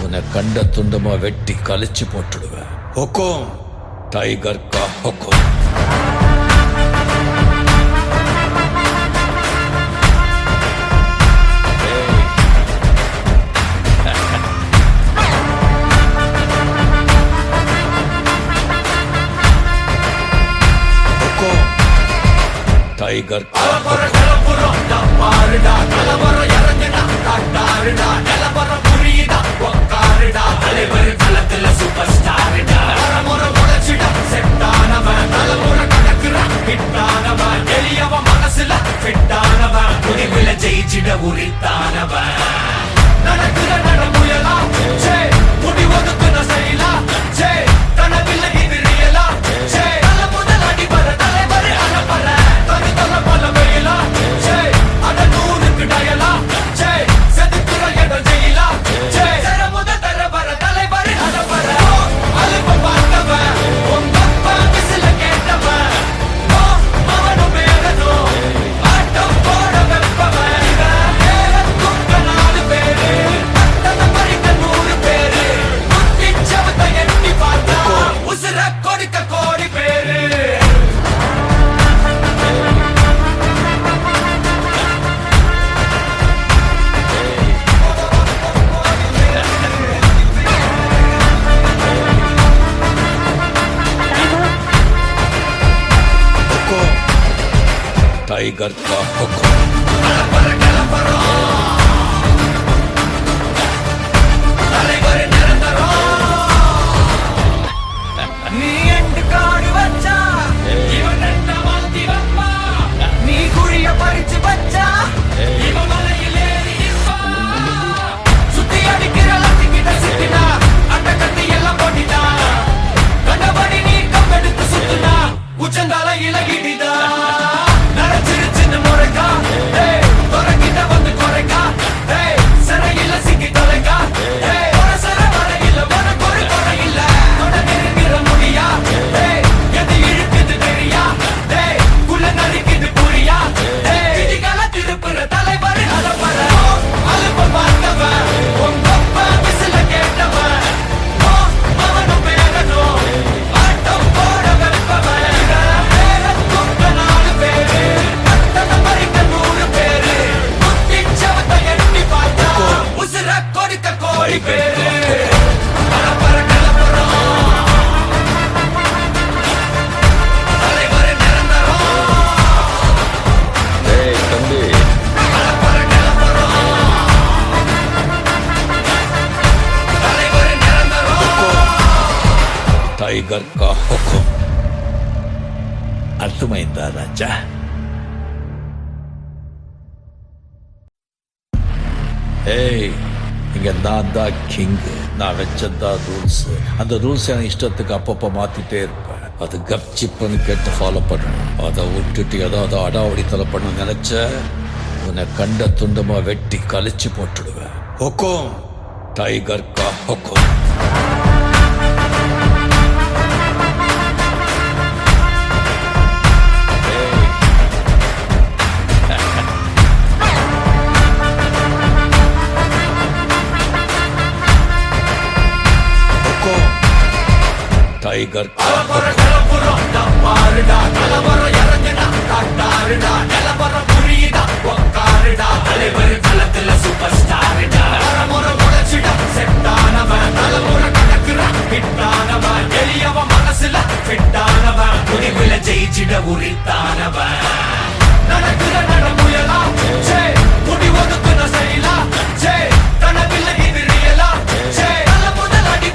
உன்னை கண்ட துண்டமா வெட்டி கழிச்சு போட்டுடுவேன். हुकुम टाइगर का हुकुम. टाइगर का टाइगर का हुकुम. टाइगर का हुकुम. अर्थमैंदा राजा. இங்க நான் தான் கிங், நான் வச்சதான் ரூல்ஸ். அந்த ரூல்ஸ் என் இஷ்டத்துக்கு அப்பப்போ மாத்திட்டே இருப்பேன். அது கப்சிப்புன்னு கேட்டு ஃபாலோ பண்ணணும். அதை விட்டுட்டு ஏதாவது அடாவடித்தலை பண்ண நினைச்ச உன்னை கண்ட துண்டமா வெட்டி கழிச்சு போட்டுடுவேன். हुकुम टाइगर का हुकुम. टाइगर का ஜெயிச்சிட உரித்தானவன். நடக்கிற நடமுயலா முடி ஒதுக்குன செயலா கனவில்லை இது ரியலா முதல் அடி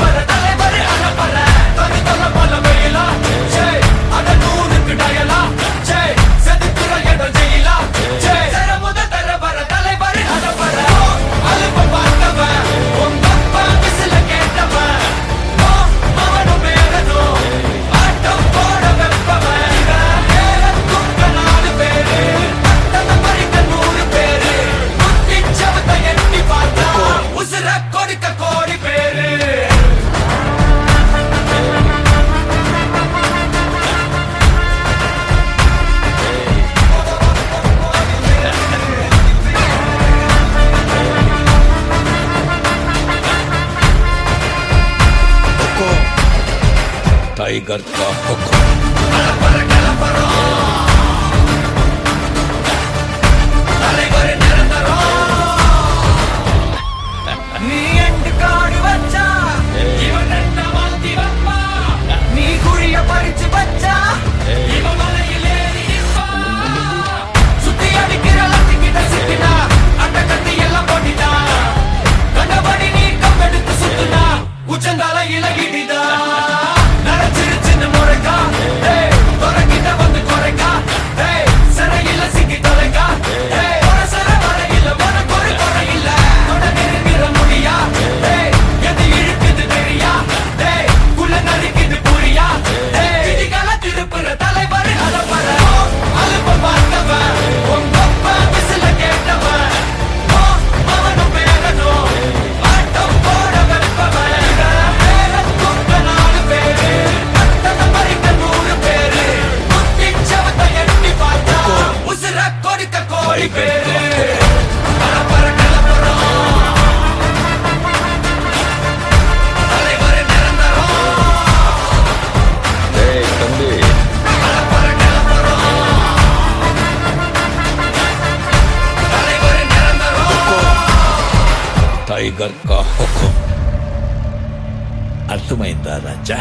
टाइगर का हुक्म टाइगर का हुक्म अर्थमैंदा राजा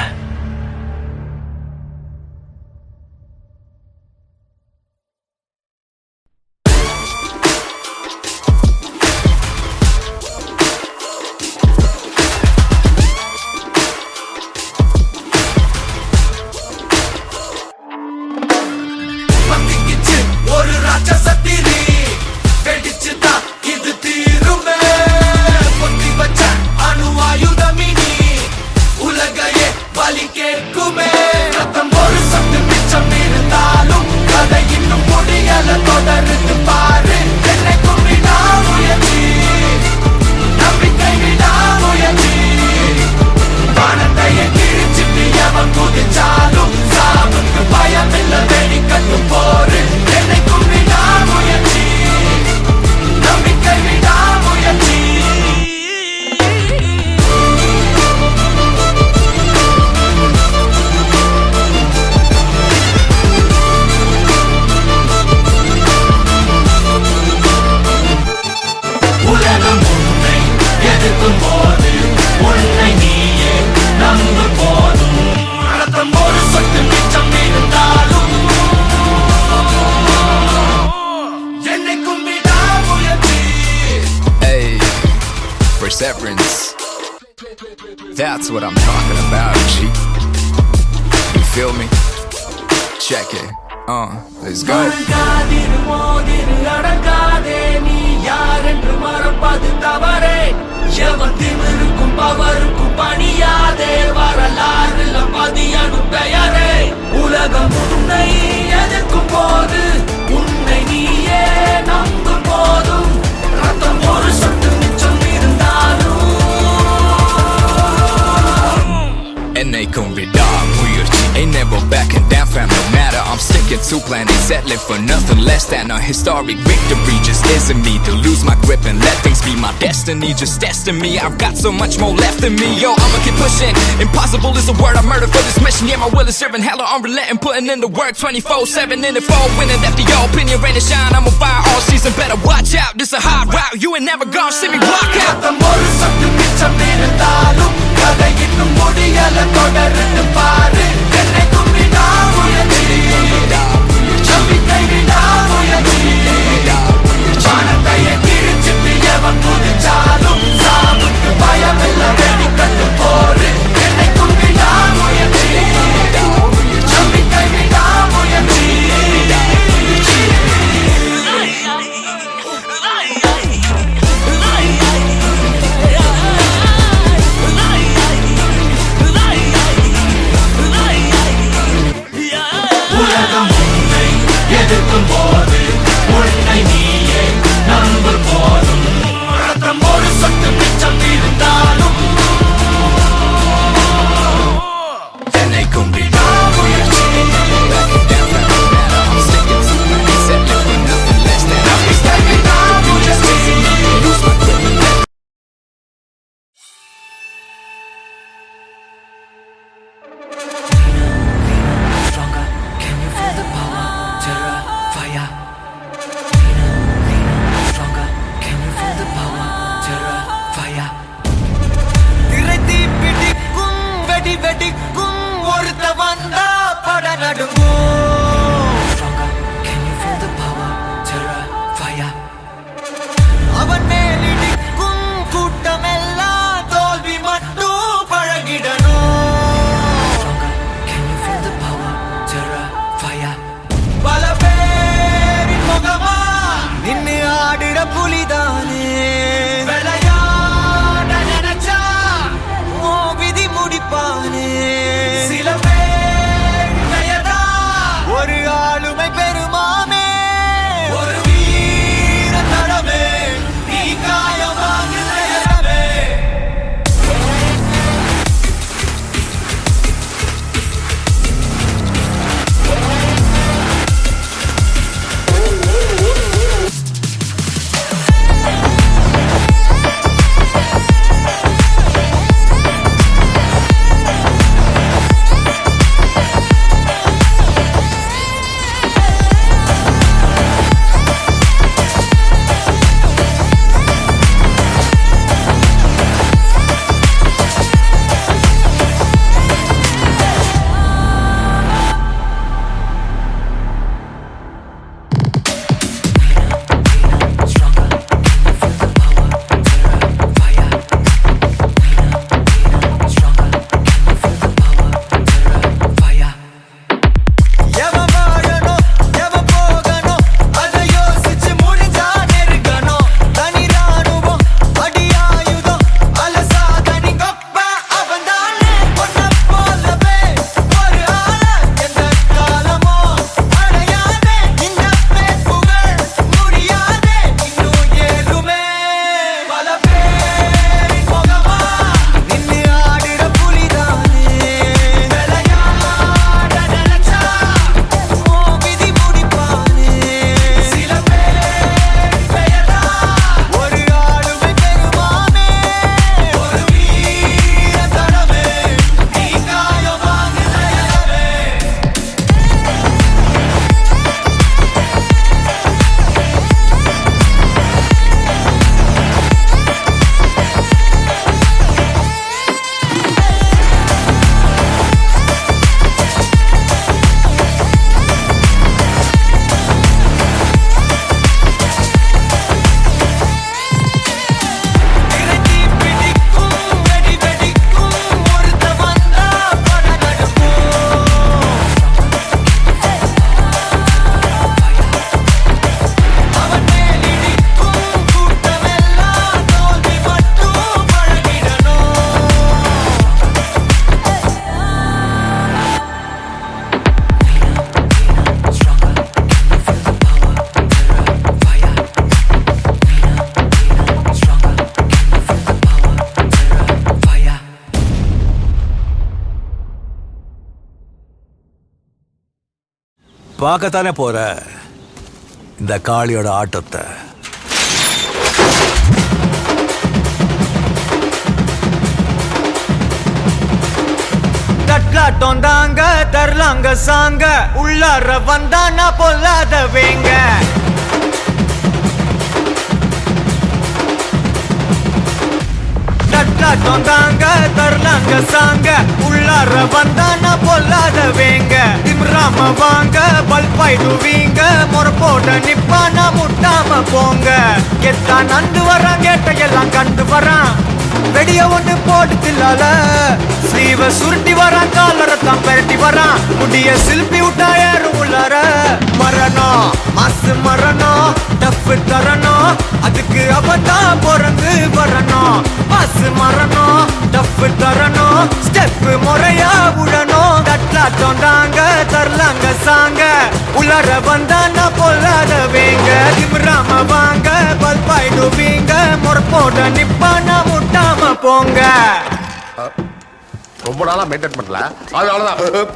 Perseverance. That's what I'm talking about, G. You feel me? Check it. Let's go. உலகம் உன்னை எதிர்க்கும் போது உன்னை நீயே நம்பும் போதும் ரத்தம் ஒரு சொட்டு மிச்சம் இருந்தாலும் என்னைக்கும் விடாமுயற்சி ain't never backing down fam, no matter I'm sticking to plan, ain't settling for nothing less than a historic victory. Just isn't me to lose my grip and let things be my destiny. Just testing me, I've got so much more left in me. Yo, I'ma keep pushing, impossible is a word I murder for this mission. Yeah, my will is serving hella unrelenting, putting in the work 24/7 in the fall, winning after your opinion, rain and shine. I'm on fire all season, better watch out, this a hard route, you ain't never gonna see me walk out. ரத்தம் ஒரு சொட்டு மிச்சம் இருந்தாலும் கதை இன்னும் முடியல, தொடர்ந்து பாரு. என்னைக்கும் விடாமுயற்சி, நம்பிக்கை விடாமுயற்சி. வானத்தையே கிழிச்சிட்டு எவன் குதிச்சாலும் சாவுக்கு பயமில்ல, வெடிக்கட்டு போரு. என்னைக்கும் விடாமுயற்சி, நம்பிக்கை விடாமுயற்சி. வெடி வெடிக்கும் ஒருத்த வந்தா பட நடுங்கும். அவன் மேலிடிக்கும் கூட்டமெல்லாம் தோல்வி மட்டும் பழகிடணும். பல பேரின் முகமா நின்னு ஆடுற புலிதானே விளையாட நினைச்சா ஓ விதி முடிப்பானே. சில பேர் பெயர்தா ஒரு ஆளுமை பெருமாமே ஒரு வீர தடமே நீ காயமாக நேரமே. எவன் வாழணும் எவன் போகணும் அதை யோசிச்சு முடிஞ்சா நெருங்கணும். தனி ராணுவம் அடி ஆயுதம் அலசாத நீங்கப்ப அவன் தானே பொண்ண போலவே ஒரு ஆள எந்த காலமோ அடையாதே. இந்த பேர் புகழ் முடியாதே இன்னும் ஏறுமே. பல பேரின் முகமா நின்னு ஆடுற புலிதானே விளையாட நினைச்சா ஓ விதி முடிப்பானே. சில பேர் பெயர்தா ஒரு ஆளுமை பெருமானே ஒரு வீர தடமே நீ காயமாக நேரமே. இறங்கி பிடிக்கும் வெடி வெடிக்கும் ஒருத்த வந்தா பட நடுங்கும். அவன் மேலிடிக்கும் கூட்டமெல்லாம் தோல்வி மட்டும் பழகிடணும். பார்க்கத்தானே போற இந்த காளியோட ஆட்டத்தை. தட்லாட்டம் தாங்க தரலாங்க சாங்க உள்ளார வந்தானா பொல்லாத வேங்க. தட்லாட்டம் தாங்க தரலாங்க சாங்க உள்ளார வந்தானா பொல்லாத வேங்க. திம்ராம வாங்க பல்பாயிடுவீங்க முறப்போட நிப்பானா முட்டாம போங்க. கெத்தா நந்து வரான் கேட்டையெல்லாம் கண்டு வரான் வெடிய ஒண்ணு போட்டு தில்லால ஸ்லீவ சுருட்டி வரான் காலரத்தான் பெரட்டி வரான் முடிய சில்பி விட்டா ஏறும் உள்ளார. மரணம் மாசு மரணம் டஃப் தரணும் அதுக்கு அவதான் பிறந்து வரணும். மாசு மரணம் டஃப் தரணும் ஸ்டெப் முறையா விடணும். தட்லாட்டம் தாங்க தரலாங்க சாங்க உள்ளார வந்தானா பொல்லாத வேங்க. திமிராம வாங்க பல்பாயிடுவீங்க முறப்போட நிப்பானா முட்டாம போங்க. ரொம்ப நாளா மெயின்டைன் பண்ணல, அதனாலதான்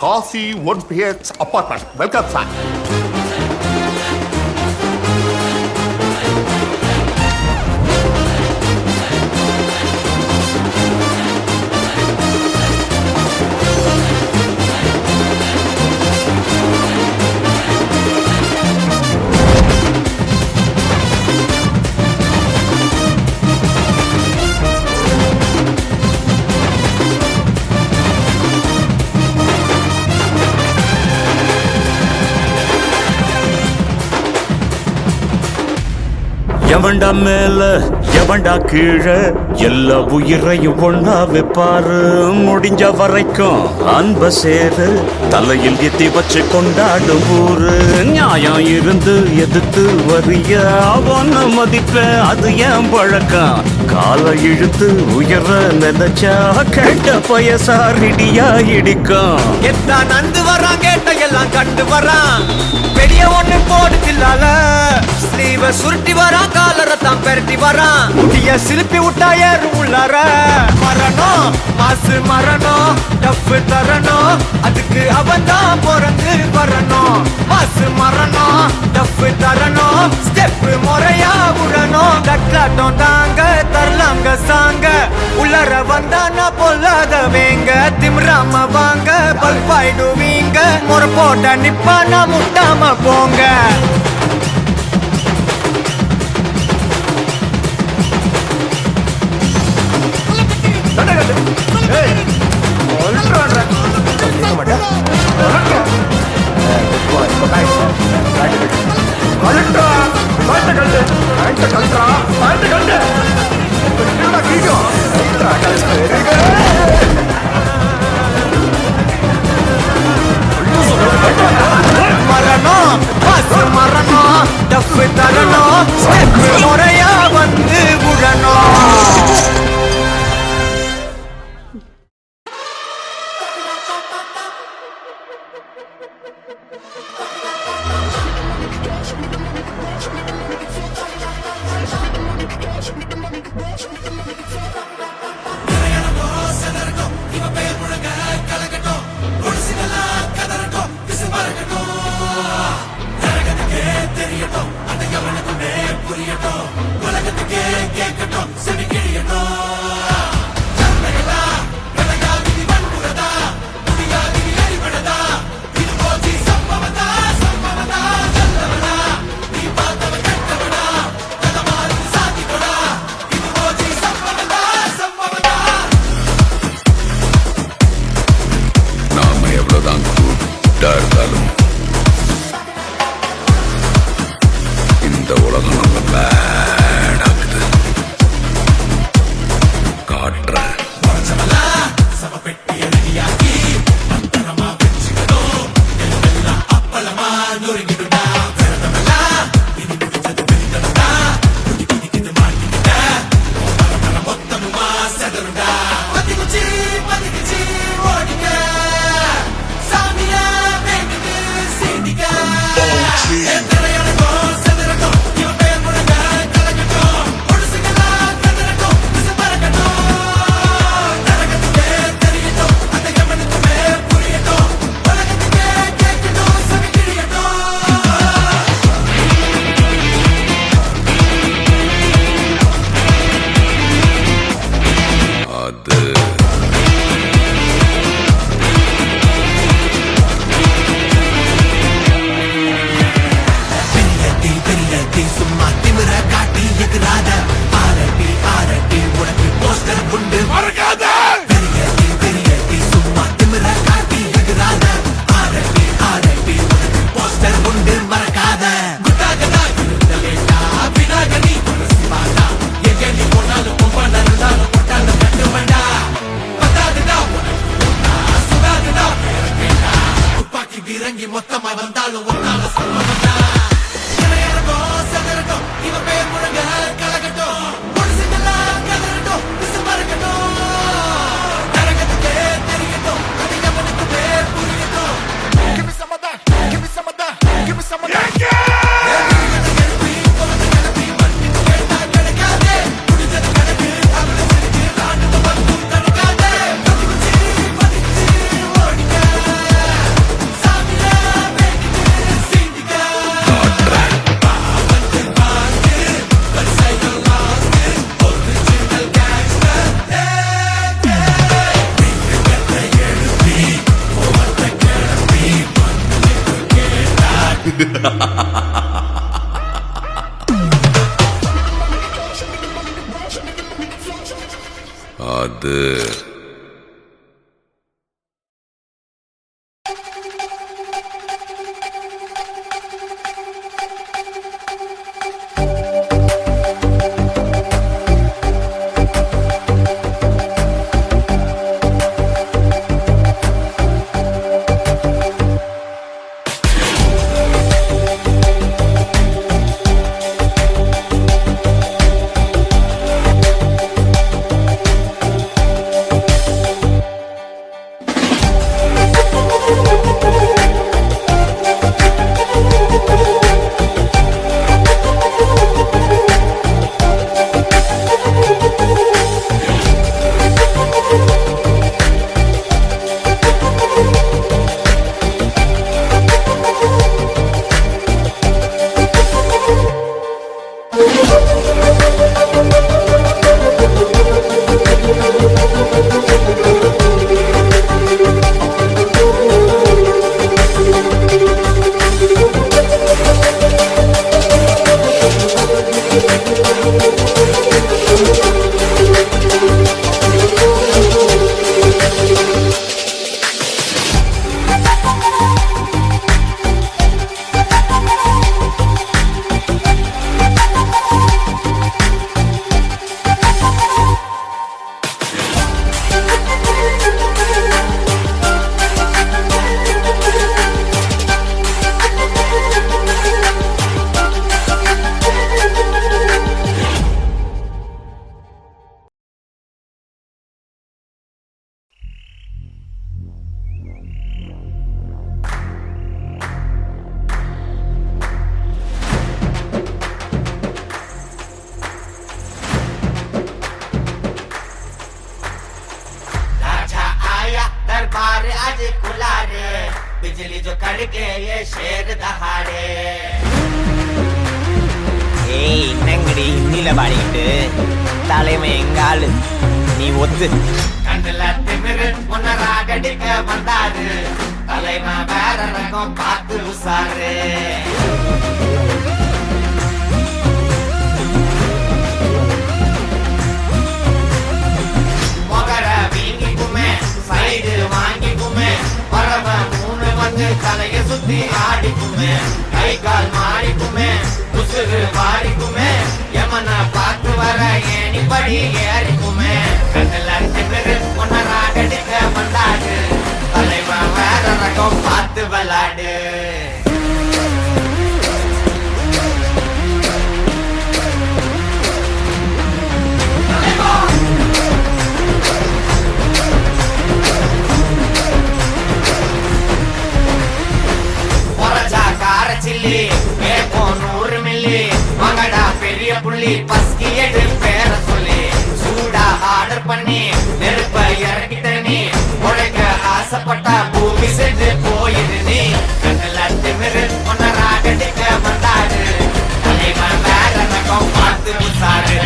Kasi 1 PH apartment. Welcome sir. எவன்டா மேல எவன்டா கீழே எல்லா உயிரையும் ஒன்னா வைப்பாரு. முடிஞ்ச வரைக்கும் அன்ப சேரு தலையில் எத்தி வச்சு கொண்டாடும் ஊரு. நியாயம் இருந்து எதிர்த்து வரிய அவன மதிப்ப அது ஏன் பழக்கம். காலை இழுத்து உயர நினைச்சா கேட்ட பயசாரிடியா இடிக்கும். எத்தான் நந்து வரான் கேட்ட எல்லாம் கண்டு வரான். பெரிய ஒண்ணு போடுதில்லால ஸ்லீவ சுருட்டி வரான். காலரத்தான் பெரட்டி வரான். முடிய சிலுப்பி விட்டா ஏறும் உள்ளார. மரணம் மாசு மரணம் டப்பு தரணும். அதுக்கு அவன் தான் பிறந்து வரணும். மாசு மரணம் டப்பு தரணும். ஸ்டெப் முறையா விடணும். தட்லாட்டம் தாங்க தரலாங்க சாங்க. உள்ளர வந்தானா பொல்லாத வேங்க. திம்ராம வாங்க பல்பாயிடுவீங்க. முறை போட்ட நிப்பானா முட்டாம போங்க. மரணம் மாசு மரணம் டப்பு தரணும். ஸ்டெப் முறையா வந்து விடணும். இருந்தாலும் இந்த உலகம் நம்ம பேடாக்குது. காட்டுறேன் அது बार बार आज कुलारे बिजली जो कड़के ये शेर दहाड़े ஏய் நங்கடி நீல பாடிட்டு தலைமை எங்காளு நீ ஒத்து கண்ணுல திமிரு முன்னராகடிக்க வந்தாரு தலைமை வேற ரகம் பார்த்து உசாரு மொகர வீங்கிக்குமே சைடு வாங்கிக்குமே பரவ மூணு வந்து தலைய சுத்தி ஆடிக்குமே கை கால் மாறிக்குமே உசுறு வாடிக்குமே யமன பார்த்து வர ஏணிப்படி ஏறிக்குமே கண்ணுல திமிரு முன்னராகடிக்க வந்தாடு தலைவன் வேற ரகம் பார்த்து விளாடு சில்லி கேப்போம் 100 மில்லி மகடா பெரிய புள்ளி பஸ்கி எடு பேர சொல்லி சூடா ஆர்டர் பண்ணி நெருப்ப இறக்கிட்ட நீ உழைக்க ஆசைப்பட்ட பூமி சென்று போயிரு நீ கண்ணுல திமிரு ஒன்னராகடிக்க வந்தாடு தலைவன் வேற ரகம் பார்த்து உசாரு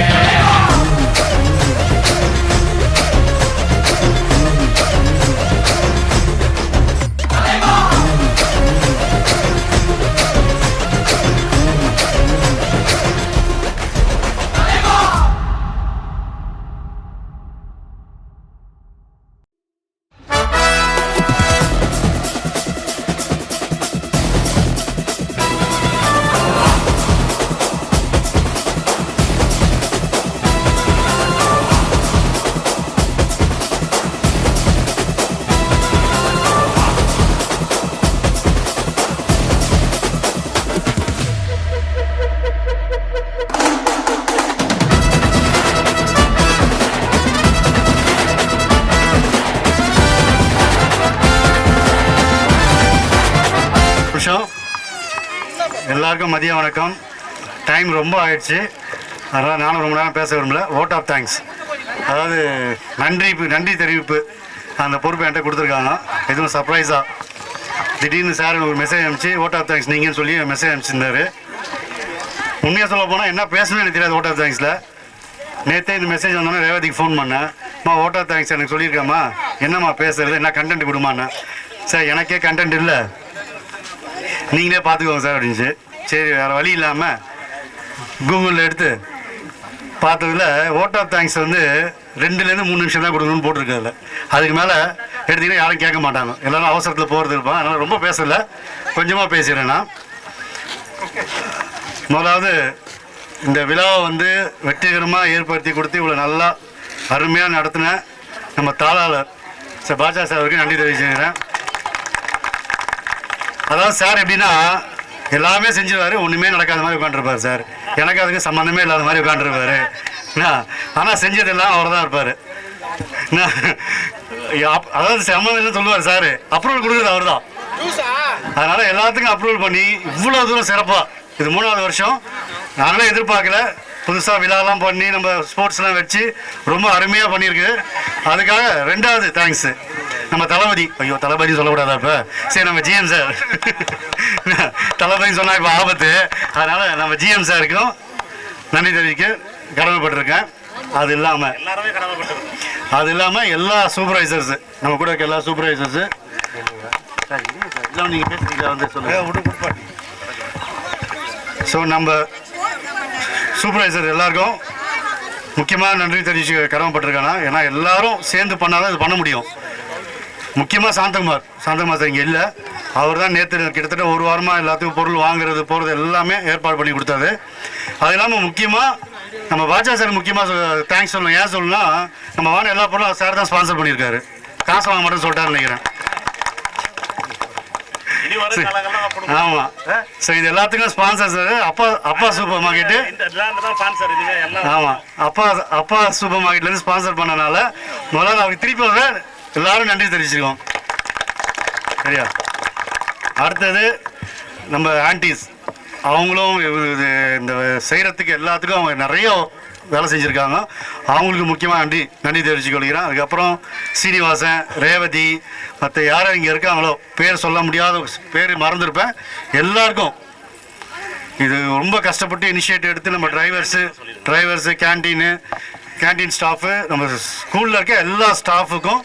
எல்லாருக்கும் மதிய வணக்கம். டைம் ரொம்ப ஆயிடுச்சு, அதனால் நானும் ரொம்ப நேரம் பேச விரும்பல. ஓட் ஆஃப் தேங்க்ஸ், அதாவது நன்றி தெரிவிப்பு அந்த பொறுப்பை என்கிட்ட கொடுத்துருக்காங்க. எதுவும் சர்ப்ரைஸாக திடீர்னு சார் ஒரு மெசேஜ் அனுப்பிச்சு ஓட் ஆஃப் தேங்க்ஸ் நீங்கன்னு சொல்லி மெசேஜ் அனுப்பிச்சிருந்தாரு. உண்மையாக சொல்ல போனால் என்ன பேசணும்னு எனக்கு தெரியாது ஓட் ஆஃப் தேங்க்ஸில். நேற்றே இந்த மெசேஜ் வந்தோன்னே ரேவதிக்கு ஃபோன் பண்ணேன். ஓட் ஆஃப் தேங்க்ஸ் எனக்கு சொல்லியிருக்காம்மா, என்னம்மா பேசுறது, என்ன கண்டென்ட் கொடுமாண்ணே. சார் எனக்கே கண்டென்ட் இல்லை, நீங்களே பார்த்துக்கோங்க சார் அப்படின்ச்சு. சரி வேறு வழி இல்லாமல் கூகுளில் எடுத்து பார்த்ததில் ஓட் ஆஃப் தேங்க்ஸ் வந்து 2-3 நிமிஷம் தான் கொடுக்கணும்னு போட்டிருக்காரு. அதுக்கு மேலே எடுத்திங்கன்னா யாரும் கேட்க மாட்டாங்க, எல்லோரும் அவசரத்தில் போகிறது இருப்பான். அதனால் ரொம்ப பேசலை, கொஞ்சமாக பேசுகிறேன் நான். முதலாவது இந்த விழாவை வந்து வெற்றிகரமாக ஏற்படுத்தி கொடுத்து இவ்வளோ நல்லா அருமையாக நடத்தின நம்ம தாளாளர் சார் பாஜா சார் அவருக்கு நன்றி தெரிவிச்சுக்கிறேன். அதாவது சார் எப்படின்னா எல்லாமே செஞ்சுருவார், ஒன்றுமே நடக்காத மாதிரி உட்காந்துருப்பார் சார். எனக்கு அதுக்கு சம்மந்தமே இல்லாத மாதிரி உட்காந்துருப்பார். ஆனால் செஞ்சதெல்லாம் அவர் தான் இருப்பார். அதாவது சம்மந்தம் இல்லைன்னு சொல்லுவார் சார், அப்ரூவல் கொடுக்குறது அவர் தான். அதனால் எல்லாத்துக்கும் அப்ரூவல் பண்ணி இவ்வளோ தூரம் சிறப்பாக, இது 3வது வருஷம், நாங்களே எதிர்பார்க்கல. புதுசாக விழாலாம் பண்ணி நம்ம ஸ்போர்ட்ஸ்லாம் வச்சு ரொம்ப அருமையாக பண்ணியிருக்கு. அதுக்காக 2வது தேங்க்ஸு நம்ம தளபதி. ஐயோ தளபதி சொல்லக்கூடாதா இப்போ, சரி நம்ம ஜிஎம் சார். தளபதி சொன்னால் இப்போ ஆபத்து, அதனால் நம்ம ஜிஎம் சாருக்கும் நன்றி தெரிவிக்க கடமைப்பட்டிருக்கேன். அது இல்லாமல் எல்லா சூப்பர்வைசர்ஸு, நம்ம கூட இருக்க எல்லா சூப்பர்வைசர்ஸு எல்லாம் நீங்கள் பேசுறீங்களா வந்து சொல்லுங்கள். ஸோ நம்ம சூப்பர்வைசர் எல்லாருக்கும் முக்கியமாக நன்றி தெரிவிச்சு கடமைப்பட்டிருக்கானா. ஏன்னா எல்லாரும் சேர்ந்து பண்ணால் தான் இது பண்ண முடியும். முக்கியமாக சாந்தகுமார் சார் இங்கே இல்லை, அவர் தான் நேற்று கிட்டத்தட்ட 1 வாரமாக எல்லாத்துக்கும் பொருள் வாங்குறது போகிறது எல்லாமே ஏற்பாடு பண்ணி கொடுத்தாரு. அது இல்லாமல் முக்கியமாக நம்ம பாஜா சார் முக்கியமாக தேங்க்ஸ் சொல்லணும். ஏன் சொல்லணும்னா நம்ம வாங்க எல்லா பொருளும் சார் தான் ஸ்பான்சர் பண்ணியிருக்காரு, காசு வாங்க மாட்டேன்னு சொல்லிட்டாரு நினைக்கிறேன். ஆமாம், ஸோ இது எல்லாத்துக்கும் ஸ்பான்சர் சார். அப்பா சூப்பர் மார்க்கெட்டு, ஆமாம் அப்பா சூப்பர் மார்க்கெட்லேருந்து ஸ்பான்சர் பண்ணனால முதல்ல அவருக்கு திருப்பி எல்லாரும் நன்றி தெரிவிச்சிருக்கோம். சரியா? அடுத்தது நம்ம ஆன்டிஸ், அவங்களும் இந்த செய்கிறதுக்கு எல்லாத்துக்கும் அவங்க நிறைய வேலை செஞ்சுருக்காங்க. அவங்களுக்கு முக்கியமாக நன்றி தெரிவித்துக் கொள்கிறேன். அதுக்கப்புறம் சீனிவாசன், ரேவதி, மற்ற யாரும் இங்கே இருக்காங்களோ பேர் சொல்ல முடியாத பேர் மறந்துருப்பேன். எல்லாருக்கும் இது ரொம்ப கஷ்டப்பட்டு இனிஷியேட்டிவ் எடுத்து நம்ம டிரைவர்ஸு கேன்டீன் ஸ்டாஃபு, நம்ம ஸ்கூலில் இருக்க எல்லா ஸ்டாஃபுக்கும்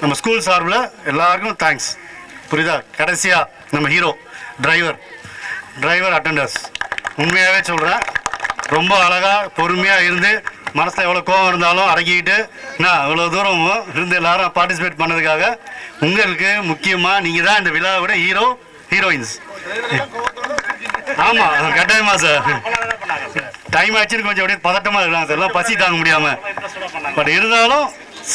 நம்ம ஸ்கூல் சார்பில் எல்லாருக்கும் தேங்க்ஸ். புரியுதா? கடைசியாக நம்ம ஹீரோ டிரைவர் அட்டெண்டர்ஸ், உண்மையாகவே சொல்கிறேன், ரொம்ப அழகாக பொறுமையாக இருந்து மனசில் எவ்வளோ கோவம் இருந்தாலும் அடக்கிக்கிட்டு நான் இவ்வளோ தூரம் இருந்து எல்லாரும் பார்ட்டிசிபேட் பண்ணதுக்காக உங்களுக்கு முக்கியமாக நீங்கள் தான் இந்த விழாவோட ஹீரோயின்ஸ். ஆமாம், கட்டாயமா சார். டைம் ஆச்சுன்னு கொஞ்சம் அப்படியே பதட்டமாக இருக்கலாம் சார், எல்லாம் பசி தாங்க முடியாமல். பட் இருந்தாலும்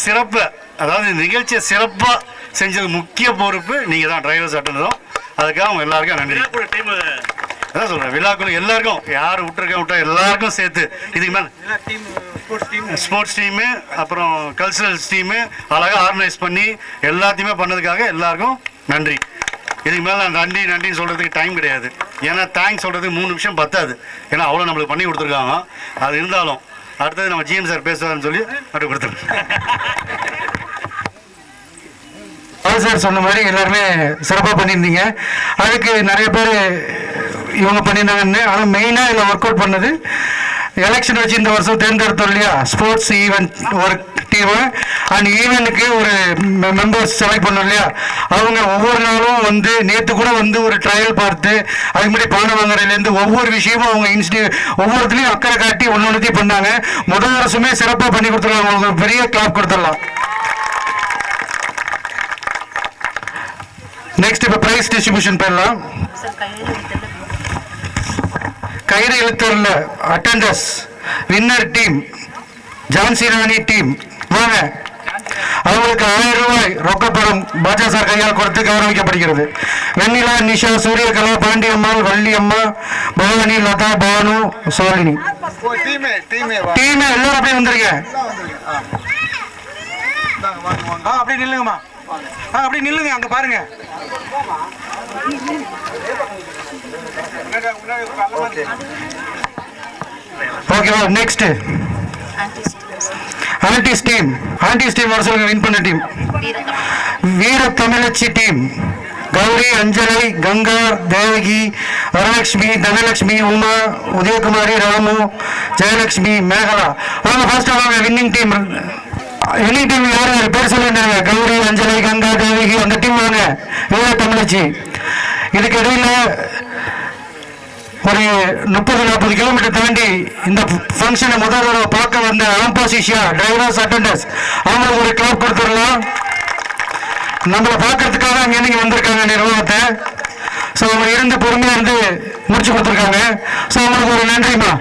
சிறப்பு, அதாவது நிகழ்ச்சியை சிறப்பாக செஞ்சது முக்கிய பொறுப்பு நீங்கள் தான், டிரைவர்ஸ் அட்டெண்டரும். அதுக்காக அவங்க எல்லாருக்கும் நன்றி. அதான் சொல்கிறேன், விழாக்குள்ள எல்லாருக்கும் யார் விட்டா எல்லாருக்கும் சேர்த்து இதுக்கு மேலே ஸ்போர்ட்ஸ் டீமு, அப்புறம் கல்ச்சுரல்ஸ் டீமு அழகாக ஆர்கனைஸ் பண்ணி எல்லாத்தையுமே பண்ணதுக்காக எல்லாருக்கும் நன்றி. இதுக்கு மேலே நான் நன்றின்னு சொல்கிறதுக்கு டைம் கிடையாது. ஏன்னா தேங்க்ஸ் சொல்கிறதுக்கு 3 நிமிஷம் பத்தாது. ஏன்னா அவ்வளோ நம்மளுக்கு பண்ணி கொடுத்துருக்காங்க. அது இருந்தாலும் அடுத்தது நம்ம ஜிஎம் சார் பேசுவார்னு சொல்லி அப்படி கொடுத்துருக்கோம். சார் சொன்ன மாதிரி எல்லாருமே சிறப்பாக பண்ணியிருந்தீங்க. அதுக்கு நிறைய பேர் இவங்க பண்ணியிருந்தாங்கன்னு. ஆனால் மெயினாக இதில் ஒர்க் அவுட் பண்ணது எலெக்ஷன் வச்சு இந்த வருஷம் தேர்ந்தெடுத்தோம் இல்லையா, ஸ்போர்ட்ஸ் ஈவெண்ட் ஒரு டீமு அண்ட் ஈவெண்ட்டுக்கு ஒரு மெம்பர்ஸ் செலக்ட் பண்ணோம் இல்லையா, அவங்க ஒவ்வொரு நாளும் வந்து நேற்று கூட வந்து ஒரு ட்ரையல் பார்த்து அதுக்கு முன்னாடி பானை வாங்குறதுலேருந்து ஒவ்வொரு விஷயமும் அவங்க ஒவ்வொருத்துலையும் அக்கறை காட்டி ஒன்றொன்றுத்தையும் பண்ணாங்க. முதல் வருஷமே சிறப்பாக பண்ணி கொடுத்துருக்காங்க. அவங்களுக்கு பெரிய கிளாப் கொடுத்துடலாம். நெக்ஸ்ட் இப்போ பிரைஸ் டிஸ்ட்ரிபியூஷன் பண்ணலாம். கயிறு இழுத்தரில் attenders winner team Jhansi Rani team வாங்க. அவங்களுக்கு 1000 ரூபாய் ரொக்கப்பணம் பாஜா சார் கையால் கொடுத்து கௌரவிக்கப்படுகிறது. வெண்ணிலா, நிஷா, சூரியகலா, பாண்டியம்மாள், வள்ளியம்மா, பவானி, லதா, பானு, சோழினி டீம் எல்லாரும் அப்படியே வந்துருங்க. அப்படி நில்லுங்கம்மா, அப்படி நில்லுங்க, அங்க பாருங்க. ஓகேவா? நெக்ஸ்ட் ஆன்டிஸ் டீம் வர சொல்லுங்க. வின் பண்ண டீம் வீர தமிழச்சி டீம் கௌரி, அஞ்சலை, கங்கா, தேவகி, வரலட்சுமி, தனலட்சுமி, உமா, உதயகுமாரி, ராமு, ஜெயலட்சுமி, மேகலா. அவங்க ஃபர்ஸ்ட் அவங்க வின்னிங் டீம். வின்னிங் டீம் யாரு பேர் சொல்லியிருந்தாங்க? கௌரி, அஞ்சலை, கங்கா, தேவகி, அந்த டீம் வாங்க. வீர தமிழச்சி. இதுக்கு இடையில ஒரு 30-40 கிலோமீட்டர் தாண்டி இந்த ஃபங்க்ஷனை முதல் தடவை பார்க்க வந்த ஆம்போசிஷியா டிரைவர்ஸ் அட்டெண்டர்ஸ் அவங்களுக்கு ஒரு கிளாப் கொடுத்துடலாம். நம்மளை பார்க்கறதுக்காக அங்கே வந்திருக்காங்க நிர்வாகத்தை. ஸோ அவங்க இருந்து பொறுமையாக இருந்து முடிச்சு கொடுத்துருக்காங்க. ஸோ அவங்களுக்கு ஒரு நன்றிமா.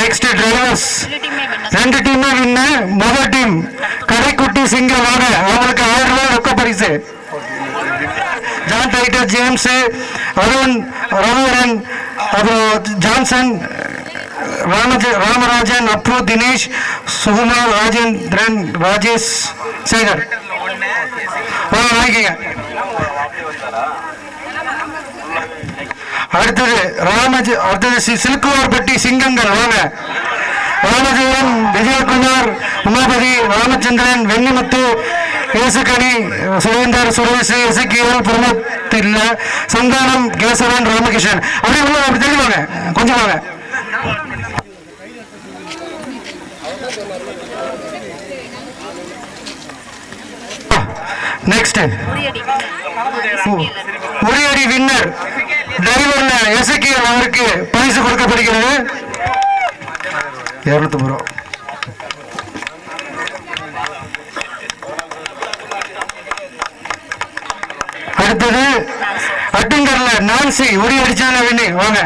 நெக்ஸ்ட் டிரைவர்ஸ் 2 டீமே வின்னு. முதல் டீம் கடைக்குட்டி சிங்கம் வாங்க. அவங்களுக்கு 1000 ரூபாய் ரொக்க பரிசு. John titre, James, Arun, Ramanan, அப்புறம் ஜான்சன், ராமராஜன், அப்பு, தினேஷ், சுகுமார், ராஜேந்திரன், ராஜேஷ், சேகர் வாங்கிக்கங்க. அடுத்தது சிலுக்குவார்பட்டி சிங்கங்கள் வாங்க. ராமஜெயன், விஜயகுமார், உமாபதி, ராமச்சந்திரன், வெண்ணிமுத்து, ஏசுகனி, சுரேந்தர், சுரேஷ், எசக்கியல், பிரமத் இல்ல, சந்தானம், கேசவன், ராமகிருஷ்ணன். அப்படி உள்ள அப்படி தெரியுவாங்க, கொஞ்சம் வாங்க. நெக்ஸ்ட் உரியடி வின்னர் டிரைவர்ல எசக்கியல் அவருக்கு பரிசு கொடுக்கப்படுகிறது 250 ரூபா. அடுத்தது அட்டுங்கர்ல நான்சி உரி அடிச்சாங்க வின்னு வாங்க.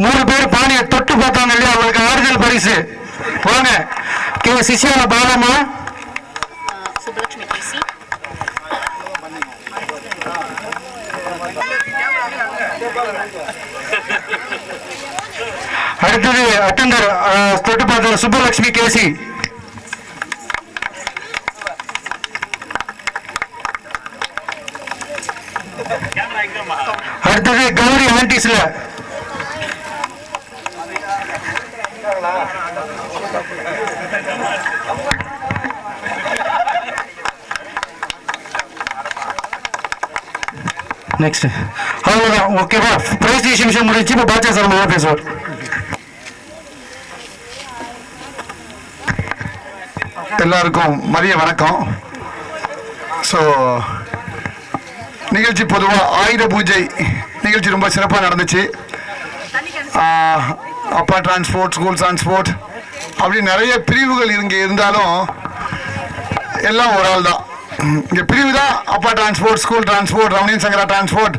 மூணு பேர் பானையை தொட்டு பார்த்தாங்க இல்லையா, அவங்களுக்கு ஆறுதல் பரிசு வாங்க. சிசியால பாலமா, அடுத்தது அட்டெண்டர் தொட்டு பார்த்த சுப்பலட்சுமி கேசி அடுத்தது கௌரி ஆன்டிஸ்ல நெக்ஸ்ட். அவ்வளவுதான், ஓகேவா? பிரைஸ் டிஸ்ட்ரிபியூஷன் முடிச்சு இப்போ பாட்சா சார் பேசுவார். எல்லாருக்கும் மதிய வணக்கம். ஸோ நிகழ்ச்சி பொதுவாக ஆயுத பூஜை நிகழ்ச்சி ரொம்ப சிறப்பாக நடந்துச்சு. அப்பா டிரான்ஸ்போர்ட், ஸ்கூல் டிரான்ஸ்போர்ட் அப்படி நிறைய பிரிவுகள் இங்கே இருந்தாலும் எல்லாம் ஒரு ஆள் தான். இங்கே பிரிவு தான் அப்பா டிரான்ஸ்போர்ட், ஸ்கூல் டிரான்ஸ்போர்ட், ரமணியன் சங்கரா டிரான்ஸ்போர்ட்,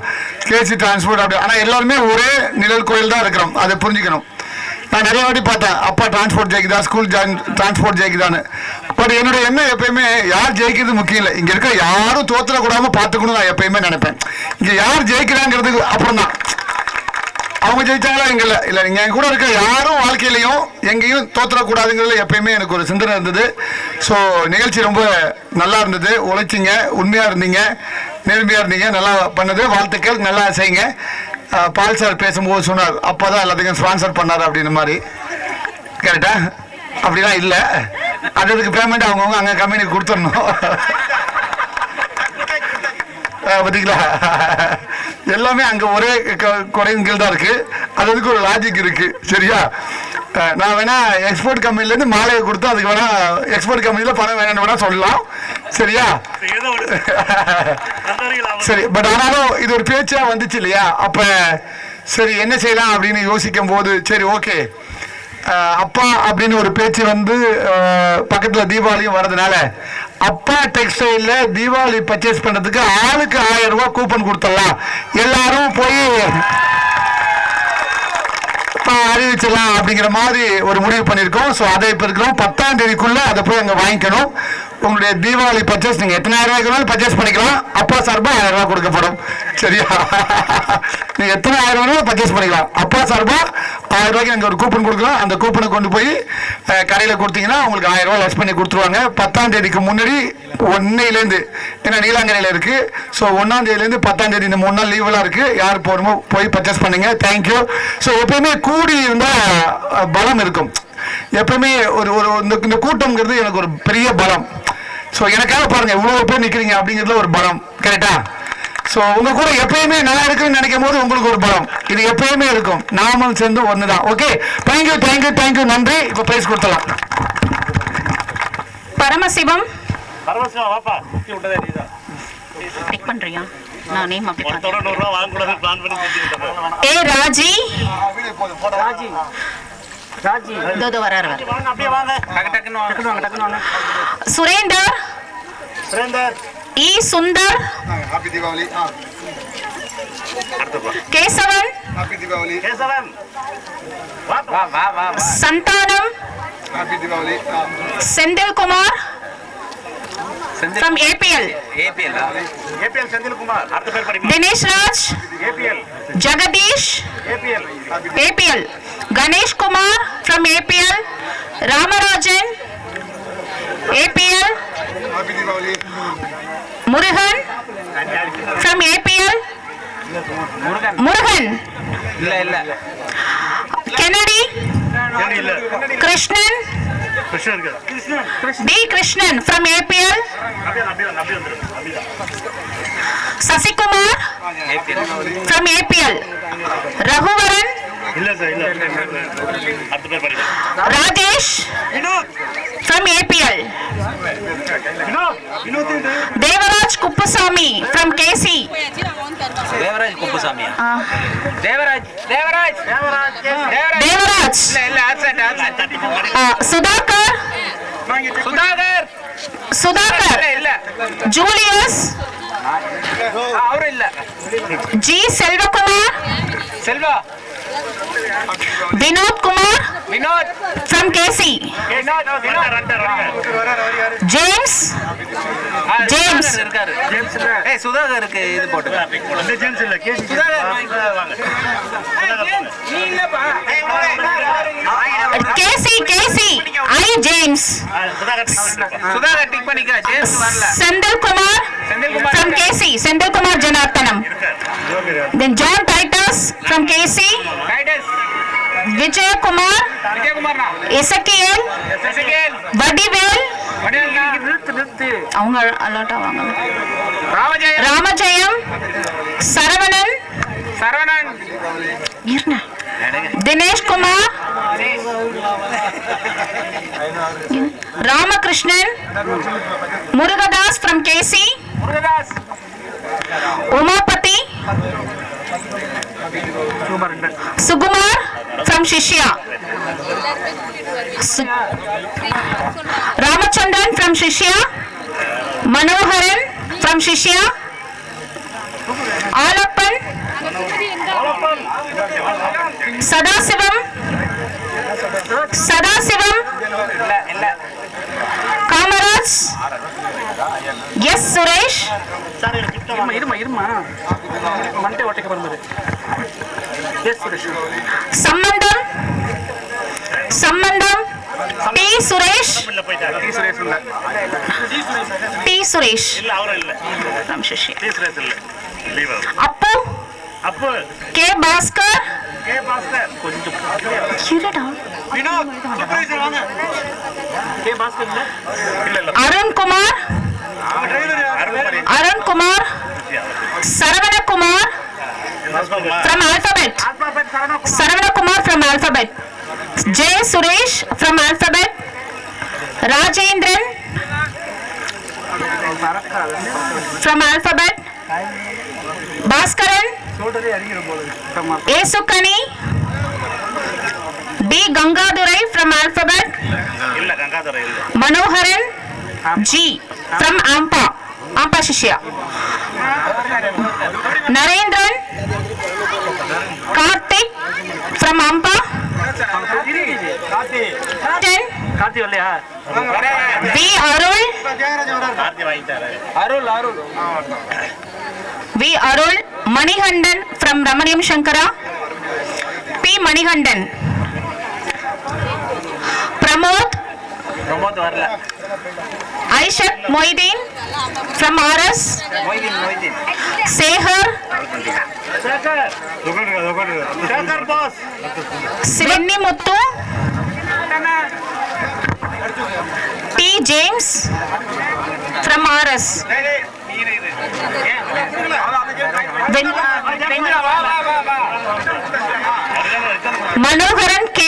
கேசி டிரான்ஸ்போர்ட் அப்படி. ஆனால் எல்லாருமே ஒரே நிழல் கோயில் தான் இருக்கிறோம், அதை புரிஞ்சுக்கணும். நான் நிறைய வாட்டி பார்த்தேன் அப்பா டிரான்ஸ்போர்ட் ஜெயிக்குதா, ஸ்கூல் டிரான்ஸ்போர்ட் ஜெயிக்குதான்னு. பட் என்னுடைய எண்ணம் எப்பயுமே யார் ஜெயிக்கிறது முக்கியம் இல்லை, இங்கே இருக்கிற யாரும் தோத்துடக்கூடாமல் பார்த்துக்கணும் நான் எப்பயுமே நினைப்பேன். இங்கே யார் ஜெயிக்கிறாங்கிறதுக்கு அப்புறம் தான். அவங்க ஜெயிச்சாங்களா எங்க இல்லை, நீங்கள் என் கூட இருக்க யாரும் வாழ்க்கையிலையும் எங்கேயும் தோத்துடக்கூடாதுங்கிறதுல எப்பயுமே எனக்கு ஒரு சிந்தனை இருந்தது. ஸோ நிகழ்ச்சி ரொம்ப நல்லா இருந்தது. உழைச்சிங்க, உண்மையாக இருந்தீங்க, நேர்மையாக இருந்தீங்க, நல்லா பண்ணது. வாழ்த்துக்கள், நல்லா செய்யுங்க. பால் சார் பேசும்போது சொன்னார் அப்போ தான் எல்லாத்துக்கும் ஸ்பான்சர் பண்ணார் அப்படின்னு மாதிரி. கரெக்டா? அப்படிலாம் இல்லை, அதுக்கு பேமெண்ட் அவங்கவுங்க அங்கே கம்பெனிக்கு கொடுத்துடணும். பார்த்தீங்களா? எல்லாமே அங்கே ஒரே குறையின் கீழ் தான் இருக்குது. அதுக்கு ஒரு லாஜிக் இருக்குது. சரியா? நான் வேணா எக்ஸ்போர்ட் கம்பெனிலேருந்து மாலையை கொடுத்து அதுக்கு வேணா எக்ஸ்போர்ட் கம்பெனியில் பணம் வேணும்னு வேணா சொல்லலாம். சரியா? சரி. பட் ஆனாலும் இது ஒரு பேச்சா வந்துச்சு இல்லையா? அப்போ சரி என்ன செய்யலாம் அப்படின்னு யோசிக்கும் போது சரி ஓகே அப்பா அப்படின்னு ஒரு பேச்சு வந்து பக்கத்தில் தீபாவளியும் வர்றதுனால அப்பா டெக்ஸ்டைல்ல தீபாவளி பர்ச்சேஸ் பண்றதுக்கு ஆளுக்கு 1000 ரூபாய் கூப்பன் கொடுத்துடலாம், எல்லாரும் போய் அறிவிச்சிடலாம் அப்படிங்கிற மாதிரி ஒரு முடிவு பண்ணியிருக்கோம். ஸோ அதை இப்போ இருக்கிறோம் 10ஆம் தேதிக்குள்ள அதை போய் அங்கே வாங்கிக்கணும். உங்களுடைய தீபாவளி பர்ச்சேஸ் நீங்கள் எத்தனை 1000 ரூபாய்க்கு பர்ச்சேஸ் பண்ணிக்கலாம். அப்பா சார்பா 1000 ரூபாய் கொடுக்கப்படும். சரியா? நீங்கள் எத்தனை 1000 வேணாலும் பர்ச்சேஸ் பண்ணிக்கலாம். அப்பா சார்பா 1000 ரூபாய்க்கு நீங்கள் ஒரு கூப்பன் கொடுக்கலாம். அந்த கூப்பனை கொண்டு போய் கடையில் கொடுத்தீங்கன்னா உங்களுக்கு 1000 ரூபாய் லெஸ் பண்ணி கொடுத்துருவாங்க. 10ஆம் தேதிக்கு முன்னாடி 1லேருந்து, ஏன்னா நீலாங்கரையில் இருக்கு. ஸோ 1ஆம் தேதியிலேருந்து 10ஆம் தேதி இந்த 3 நாள் லீவெல்லாம் இருக்கு. யார் போகணுமோ போய் பர்ச்சேஸ் பண்ணுங்க. தேங்க்யூ. ஸோ எப்பயுமே கூடி இருந்தால் பலம் இருக்கும். எப்பவுமே ஒரு ஒரு இந்த கூட்டம்ங்கிறது எனக்கு ஒரு பெரிய பலம். ஸோ எனக்காக பாருங்க இவ்வளோ பேர் நிற்கிறீங்க அப்படிங்கிறதுல ஒரு பலம். கரெக்டா? ஸோ உங்க கூட எப்பயுமே நல்லா இருக்குன்னு நினைக்கும் போது உங்களுக்கு ஒரு பலம் இது எப்பயுமே இருக்கும். நாமும் சேர்ந்து ஒன்று தான். ஓகே, தேங்க்யூ தேங்க்யூ தேங்க்யூ, நன்றி. இப்போ பிரைஸ் கொடுத்தலாம். பரமசிவம் வாப்பா டிக் பண்றியா? நான் நேம் அப்படி $100 வாங்கக்கூடாது பிளான் பண்ணி ஏ ராஜி ராஜி தோ வராரு. அப்படியே வாங்க. டக்கு வாங்க. Surender E Sundar, happy Deepavali. Kesavan, happy Deepavali. Kesavan வா Santhanam, happy Deepavali. Senthilkumar from APL Senthilkumar. அடுத்த பேர் படிங்க. Dinesh Raj, APL Jagadish, APL Ganesh Kumar from APL, Ramarajan APL, happy Deepavali. Murugan from APL, Murugan இல்ல Kennedy, Krishnan D Krishnan from APL, Sasikumar from APL, Raghuvaran, Rajesh from APL, Devaraj Kuppusamy from KC. Devaraj Kuppusamy. Devaraj Sudhakar Julius G Selvakumar, Vinod Kumar from KC, James சுதாகருக்கு இது போட்டு KC ஐ ஜேம்ஸ், சுதாகர் டிக் பண்ணிக்க. ஜேம்ஸ் வரல. Senthilkumar from KC, Senthilkumar Janarthanam, Then John Titus from KC. Vijay Kumar. Ezekiel. Vadivel. அவங்க அலர்ட் ஆவாங்க. Ramajayam. Saravanan. Dinesh Kumar. Ramakrishnan. Murugadas from KC. Umapati. Sugumar from Shishya. Ramachandran from Shishya. Manoharan from Shishya. Alappan. Sadasivam. Kamaraj. Yes, Suresh. Sambandam. T. Suresh. From Shishya. Appu. K. Bhaskar. Arun Kumar. Saravana Kumar from Alphabet. J. Suresh from Alphabet. Rajendran from Alphabet. Bhaskaran. Esukani. D. Gangadurai from Alphabet. Manoharan. G. from Ampa Shishya. Narendran. Karthik from Ampa. V. Arul. Manihandan from Ramaniyam Shankara. P. Manihandan. Pramod Aishat Moideen from RS. Sehar. Sivenni Muttu. T. James from RS. Manoharan K.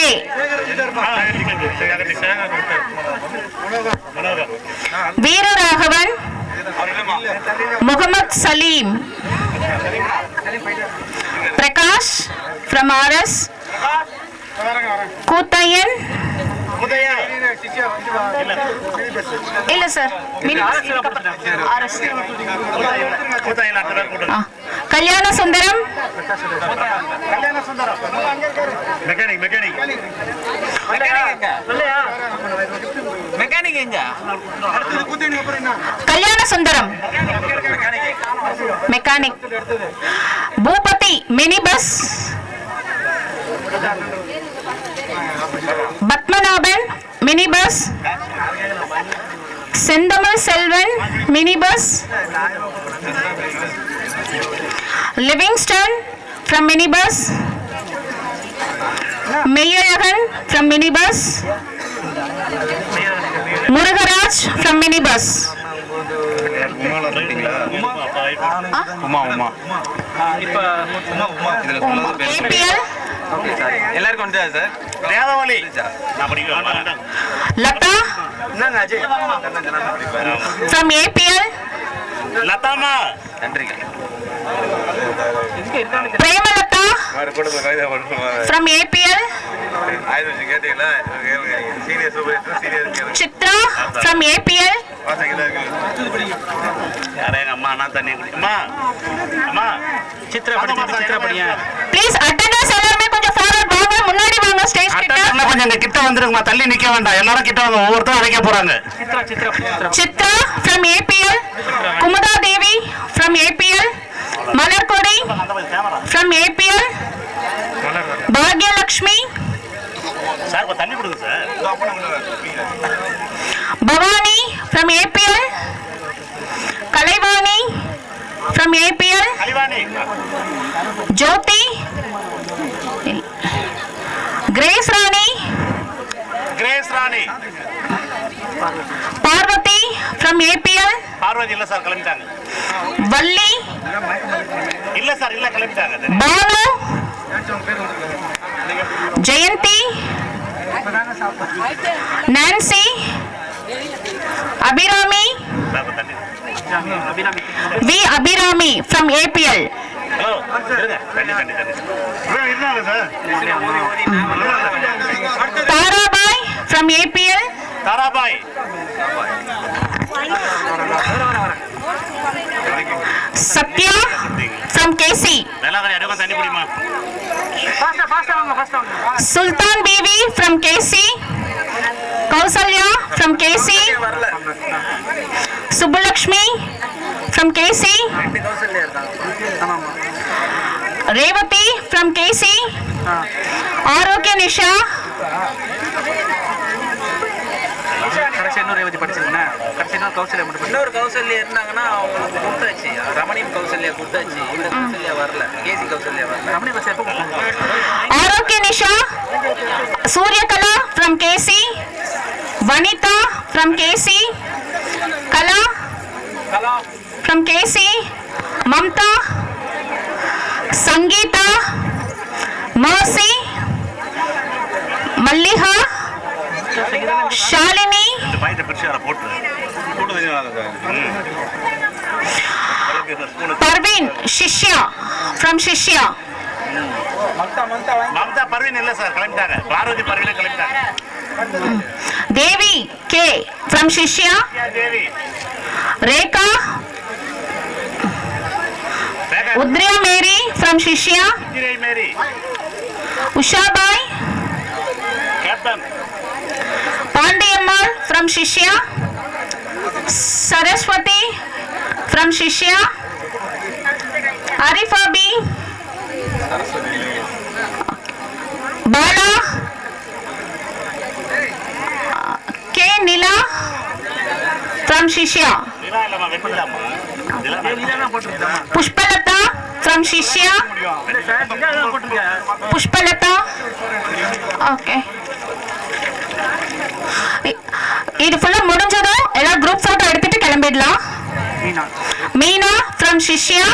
Veera Raghavan. Muhammad Salim. Prakash from RS. Kutayan. ಇಲ್ಲ sir Kalyana Sundaram Kalyana Sundaram mechanic Bhupathi mini bus Padmanabhan mini bus. Senthamizh Selvan mini bus. Livingston from mini bus. Meyyazhagan from mini bus. Murugaraj from mini bus. எல்லாருக்கும் வந்து sir Vedavazhi Latha from APL. லதாமா நன்றி. Premalatha from APL. Chitra from APL. அம்மா நான் தண்ணி அம்மா அம்மா சித்ரா படிங்க ப்ளீஸ். அட்டெண்டன்ஸ் எல்லாரும் கொஞ்சம் ஃபார்வர்ட் வாங்க, முன்னாடி வாங்க ஸ்டேஜ் கிட்ட. கொஞ்சம் இந்த கிட்ட வந்துருங்கம்மா, தள்ளி நிக்க வேண்டாம், எல்லாரும் கிட்ட வாங்க, ஒவ்வொருத்தரும் அழைக்க போறாங்க. Chitra from APL. Kumudha Devi from APL. Malarkodi from APL. Bhagyalakshmi sir தண்ணி கொடுங்க sir. Bhavani from APL. Kalaivani from APL. Jyoti, Grace Rani, Parvati from APL, Parvathi இல்ல சார் கிளம்பிட்டாங்க. Valli, இல்ல சார் இல்ல கிளம்பிட்டாங்க. Banu, Jayanti, Nancy, Abhirami, V. Abhirami from APL. Hello இருங்க தண்ணி தண்ணி தண்ணி Tarabai from APL. Tarabai Satya from KC. Velankanni அடுக்க தண்ணி குடிமா. Sultan Bibi from KC. Kausalya from KC. Subbulakshmi from KC. Revati from KC. Arogya Nisha. கடைசி இன்னொரு ரேவதி படிச்சிருக்கேன். கடைசி இன்னொரு கௌசல்யா மட்டும். இன்னொரு கௌசல்யா இருந்தாங்கன்னா அவங்களுக்கு கொடுத்தாச்சு. ரமணியும் கௌசல்யா கொடுத்தாச்சு. இந்த கௌசல்யா வரல. கேசி கௌசல்யா வரல. ரமணி பஸ் எப்போ Arogya Nisha. Suryakala from KC. Vanita from KC. Kala from KC. Mamta. Sangeeta. Mercy. Malliha. Shalini. இந்த பாயிட்ட பிரிச்சு அத போட்டு Parveen Shishya from Shishya. Mamata Parveen இல்ல சார் கிளம்பிட்டாங்க. பார்வதி பர்வீன் கிளம்பிட்டாங்க. Devi K from Shishya. Devi Rekha. Udriya Mary from Shishya. ஜிரை Mary Usha Bai. Captain Pandiyammal from Shishya. Saraswati from Shishya. Arifa B. Bala. K. Nila from Shishya. நிலா இல்லமா வெட்டிலாமா நிலா போட்டுருக்கா. Pushpalata from Shishya. Pushpalata. Okay. இது ஃபுல்லா முடிஞ்சதும் எல்லா குரூப் போட்டோ எடுத்துட்டு கிளம்பிடலாம். Meena from Shishya.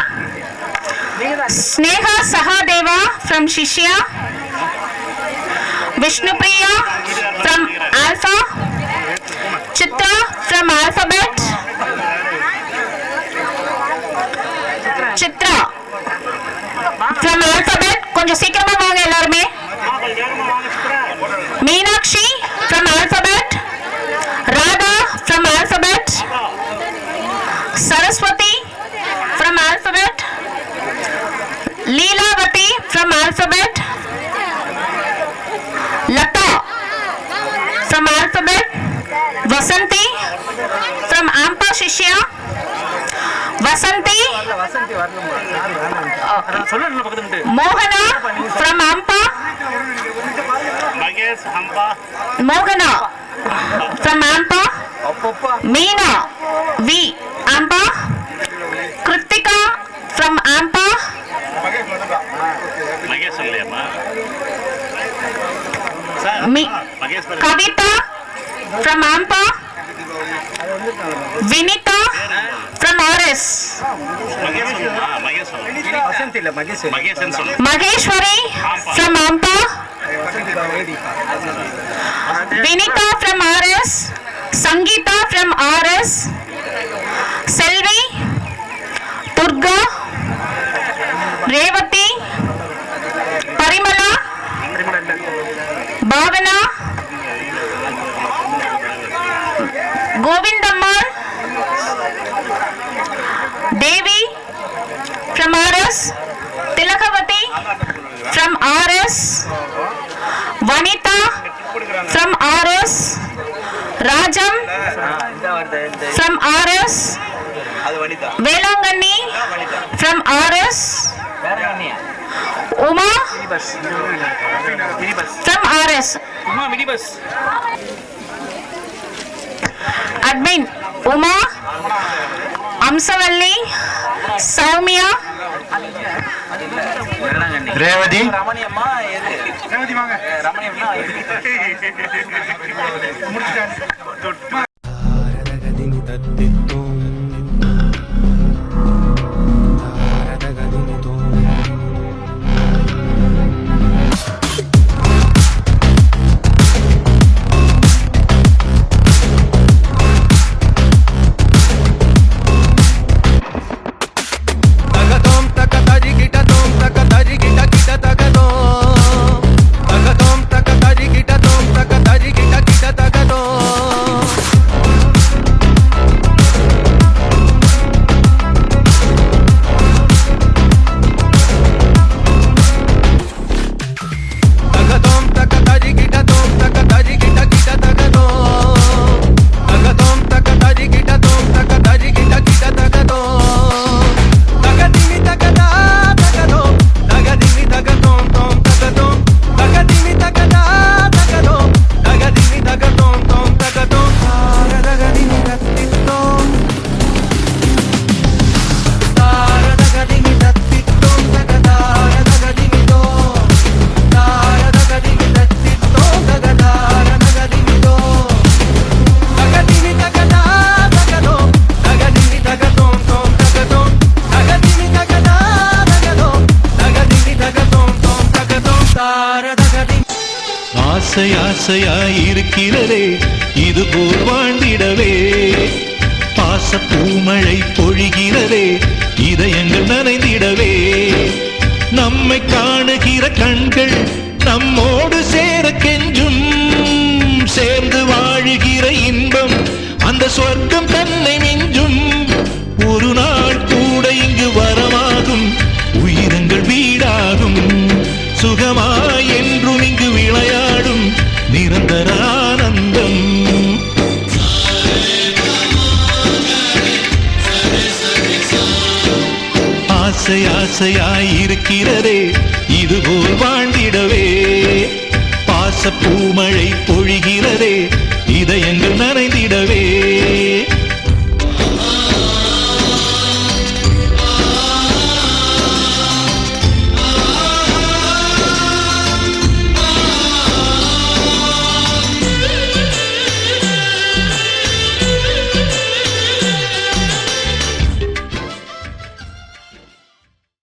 Sneha Sahadeva from Shishya. Vishnupriya from Alpha. Chitra from Alphabet. Chitra from Alphabet. கொஞ்சம் சீக்கிரமா வாங்க எல்லாருமே. Meenakshi from Alphabet. Radha from Alphabet. Saraswati from Alphabet. Leelavati from Alphabet. Lata from Alphabet. Vasanti from Ampa Shishya. Vasanti. Mohana from Ampa. Mahesh ஹம்பா Mohana from Ampa. Meena V. Ampa. Kritika from Ampa. Mahesh இல்லையாமா Mahesh Kavita from Ampa. Vinita from RS. Maheshwari from Ampa. Vinita from RS. Sangeeta from RS. Selvi. Durga. Revati. Parimala. Bhavana. Govindammal. Devi from RS. Tilakavati from RS. Vanita from RS. Rajam from RS. Velangani from RS. Uma from RS. Admin Uma, Amsavalli, Soumya, Revathi Ramani அம்மா எது ரேவதி வாங்க ரமணி அம்மா ஆசையாயிருக்கிறதே இது போல் வாழ்ந்திடவே பாச பூமழை பொழிகிறதே இதயங்கள் நனைந்திடவே நம்மை காணுகிற கண்கள் நம்மோடு சேர கெஞ்சும் சேர்ந்து வாழுகிற இன்பம் அந்த சொர்க்கம் தன்னை மிஞ்சும் ஒரு நாள் கூட இங்கு வரமாகும் உயிரங்கள் வீடாகும் சுகமாய் என்றும் இங்கு விளையாடும் நிரந்தர ஆனந்தம் ஆசை ஆசையாயிருக்கிறதே இதுபோல் வாழ்ந்திடவே பாச பூமழை பொழிகிறதே இதயங்கள் நனைந்திடவே